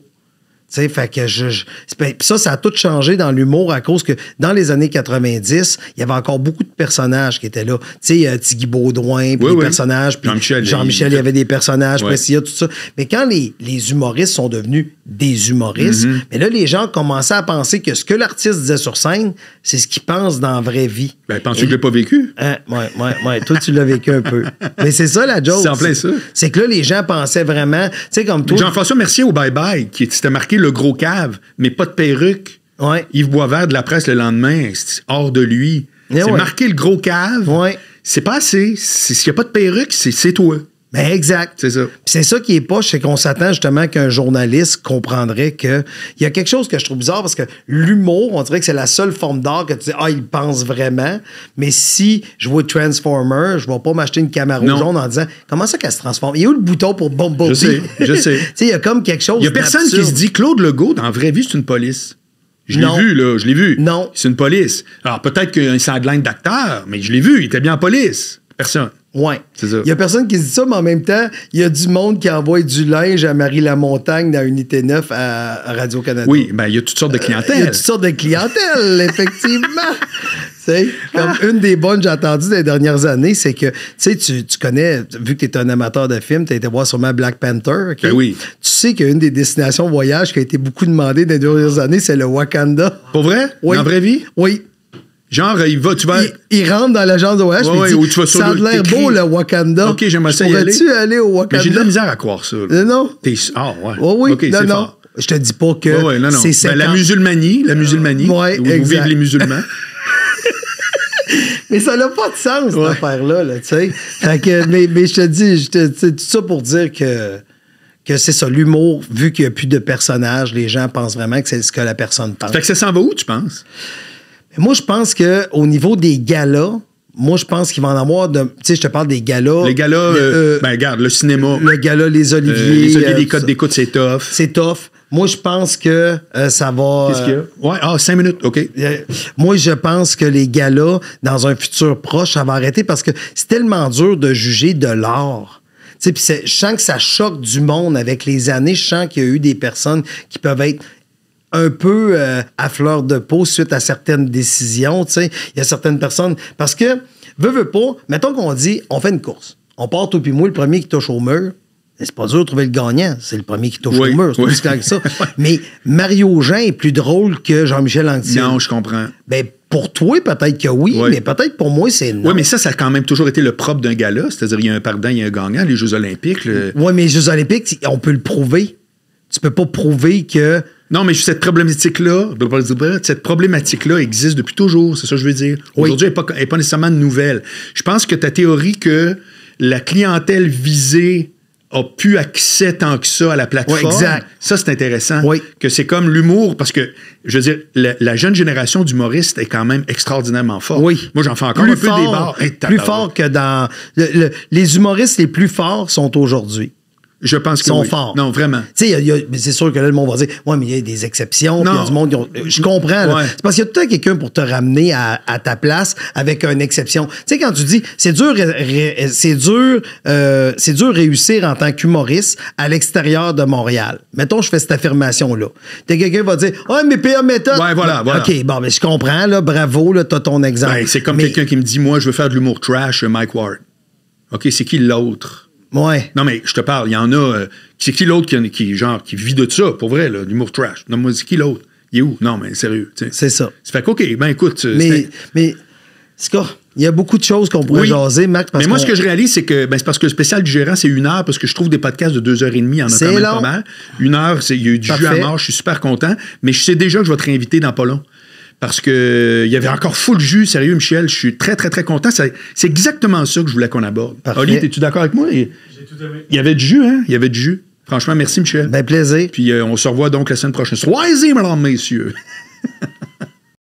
T'sais, fait que ça a tout changé dans l'humour à cause que dans les années 90, il y avait encore beaucoup de personnages qui étaient là. Tu sais, Tigui Baudouin, puis les personnages, puis Jean-Michel, il y avait des personnages, puis tout ça. Mais quand les humoristes sont devenus des humoristes, mais là, les gens commençaient à penser que ce que l'artiste disait sur scène, c'est ce qu'il pense dans la vraie vie. Ben, penses-tu que je l'ai pas vécu? Ouais. Toi, tu l'as vécu un peu. Mais c'est ça, la joke. C'est en plein ça. C'est que là, les gens pensaient vraiment... Tu sais, comme toi... Jean-François Mercier au Bye Bye, qui s'était marqué le gros cave, mais pas de perruque. Ouais. Yves Boisvert de la presse le lendemain, c'est hors de lui. C'est marqué le gros cave. Ouais. C'est pas assez. S'il n'y a pas de perruque, c'est toi. Ben exact. C'est ça. Puis c'est ça qui est poche, c'est qu'on s'attend justement qu'un journaliste comprendrait que il y a quelque chose que je trouve bizarre parce que l'humour, on dirait que c'est la seule forme d'art que tu dis il pense vraiment. Mais si je vois Transformer, je vais pas m'acheter une Camaro jaune en disant comment ça qu'elle se transforme. Il y a où le bouton pour Bumblebee? Je sais. Tu sais, il y a comme quelque chose. Il y a personne qui se dit Claude Legault dans la vraie vie c'est une police. Je l'ai vu. Non. C'est une police. Alors peut-être qu'il y a un sideline d'acteur, mais je l'ai vu, il était bien en police. Personne. Ouais. C'est ça. Il y a personne qui se dit ça, mais en même temps, il y a du monde qui envoie du linge à Marie-Lamontagne dans Unité 9 à Radio-Canada. Oui, ben il y a toutes sortes de clientèles. Il y a toutes sortes de clientèles, effectivement. Comme une des bonnes que j'ai entendues dans les dernières années, c'est que tu connais, vu que tu es un amateur de films, tu as été voir sûrement Black Panther. Okay? Ben oui. Tu sais qu'une des destinations voyage qui a été beaucoup demandée dans les dernières années, c'est le Wakanda. Pour vrai? Oui. Dans la vraie vie? Oui. Genre, il rentre dans l'agence de voyage et il dit, ça a l'air beau, le Wakanda. OK, j'aimerais ça y aller. Pourrais-tu aller au Wakanda? Mais j'ai de la misère à croire ça. Non. Ouais. Oui, okay, non. Fort. Je te dis pas que c'est 50... la musulmanie. Ouais, où vivent les musulmans. Mais ça n'a pas de sens, cette affaire-là, tu sais. Mais je te dis, tout ça pour dire que c'est ça, l'humour, vu qu'il n'y a plus de personnages, les gens pensent vraiment que c'est ce que la personne pense. Fait que ça s'en va où, tu penses? Moi, je pense qu'au niveau des galas, je pense qu'il va en avoir de... Tu sais, je te parle des galas... Les galas, regarde, le cinéma. Le gala Les Oliviers. Les Oliviers, les codes d'écoute, c'est tough. C'est tough. Moi, je pense que ça va... Qu'est-ce qu'il y a? 5 minutes, OK. Moi, je pense que les galas, dans un futur proche, ça va arrêter parce que c'est tellement dur de juger de l'art. Tu sais, puis je sens que ça choque du monde avec les années. Je sens qu'il y a eu des personnes qui peuvent être un peu à fleur de peau suite à certaines décisions, tu sais. Il y a certaines personnes... Parce que, veux pas, mettons qu'on dit, on fait une course. On part, toi puis moi, le premier qui touche au mur. C'est pas dur de trouver le gagnant. C'est le premier qui touche au mur. C'est pas plus clair que ça. Mais Mario Jean est plus drôle que Jean-Michel Anctil. Non, je comprends. Ben, pour toi, peut-être que oui, mais peut-être pour moi, c'est non. Oui, mais ça a quand même toujours été le propre d'un gala. C'est-à-dire, il y a un pardon, il y a un gagnant. Les Jeux olympiques... Oui, mais les Jeux olympiques, on peut le prouver. Tu peux pas prouver que... Non, mais cette problématique-là existe depuis toujours, c'est ça que je veux dire. Aujourd'hui, elle n'est pas nécessairement nouvelle. Je pense que ta théorie que la clientèle visée a plus accès tant que ça à la plateforme, ça, c'est intéressant. Oui. Que c'est comme l'humour, parce que, je veux dire, la jeune génération d'humoristes est quand même extraordinairement forte. Oui. Moi, j'en fais encore un peu des bars. Plus fort que dans... les humoristes les plus forts sont aujourd'hui. Je pense qu'ils sont forts. Non, vraiment. Tu sais, c'est sûr que là, le monde va dire, ouais, mais il y a des exceptions, puis il y a du monde qui ont... Je comprends, là. C'est parce qu'il y a tout le temps quelqu'un pour te ramener à ta place avec une exception. Tu sais, quand tu dis, c'est dur réussir en tant qu'humoriste à l'extérieur de Montréal. Mettons, je fais cette affirmation-là. Quelqu'un qui va dire, mais P.A. méthode. Ouais, voilà. OK, bon, mais je comprends, là, bravo, là, t'as ton exemple. Ben, c'est comme quelqu'un qui me dit, moi, je veux faire de l'humour trash, Mike Ward. OK, c'est qui l'autre? Ouais. Non, mais je te parle, il y en a... c'est qui l'autre qui vit de ça, pour vrai, là, l'humour trash? Non, moi, c'est qui l'autre? Il est où? Non, mais sérieux. T'sais. C'est ça. Ça fait qu'OK, ben écoute... Mais Scott, il y a beaucoup de choses qu'on pourrait jaser, Mac. Mais moi, ce que je réalise, c'est que c'est parce que le spécial du gérant, c'est 1 heure, parce que je trouve des podcasts de 2h30, il y en a quand même pas mal. 1 heure, il y a eu du jus à mort, je suis super content, mais je sais déjà que je vais te réinviter dans pas long. parce que il y avait encore full jus. Sérieux, Michel, je suis très, très, très content. C'est exactement ça que je voulais qu'on aborde. Parfait. Oli, es-tu d'accord avec moi? J'ai tout aimé. Il y avait du jus, hein? Il y avait du jus. Franchement, merci, Michel. Ben, plaisir. Puis on se revoit donc la semaine prochaine. Soyez, mesdames, messieurs.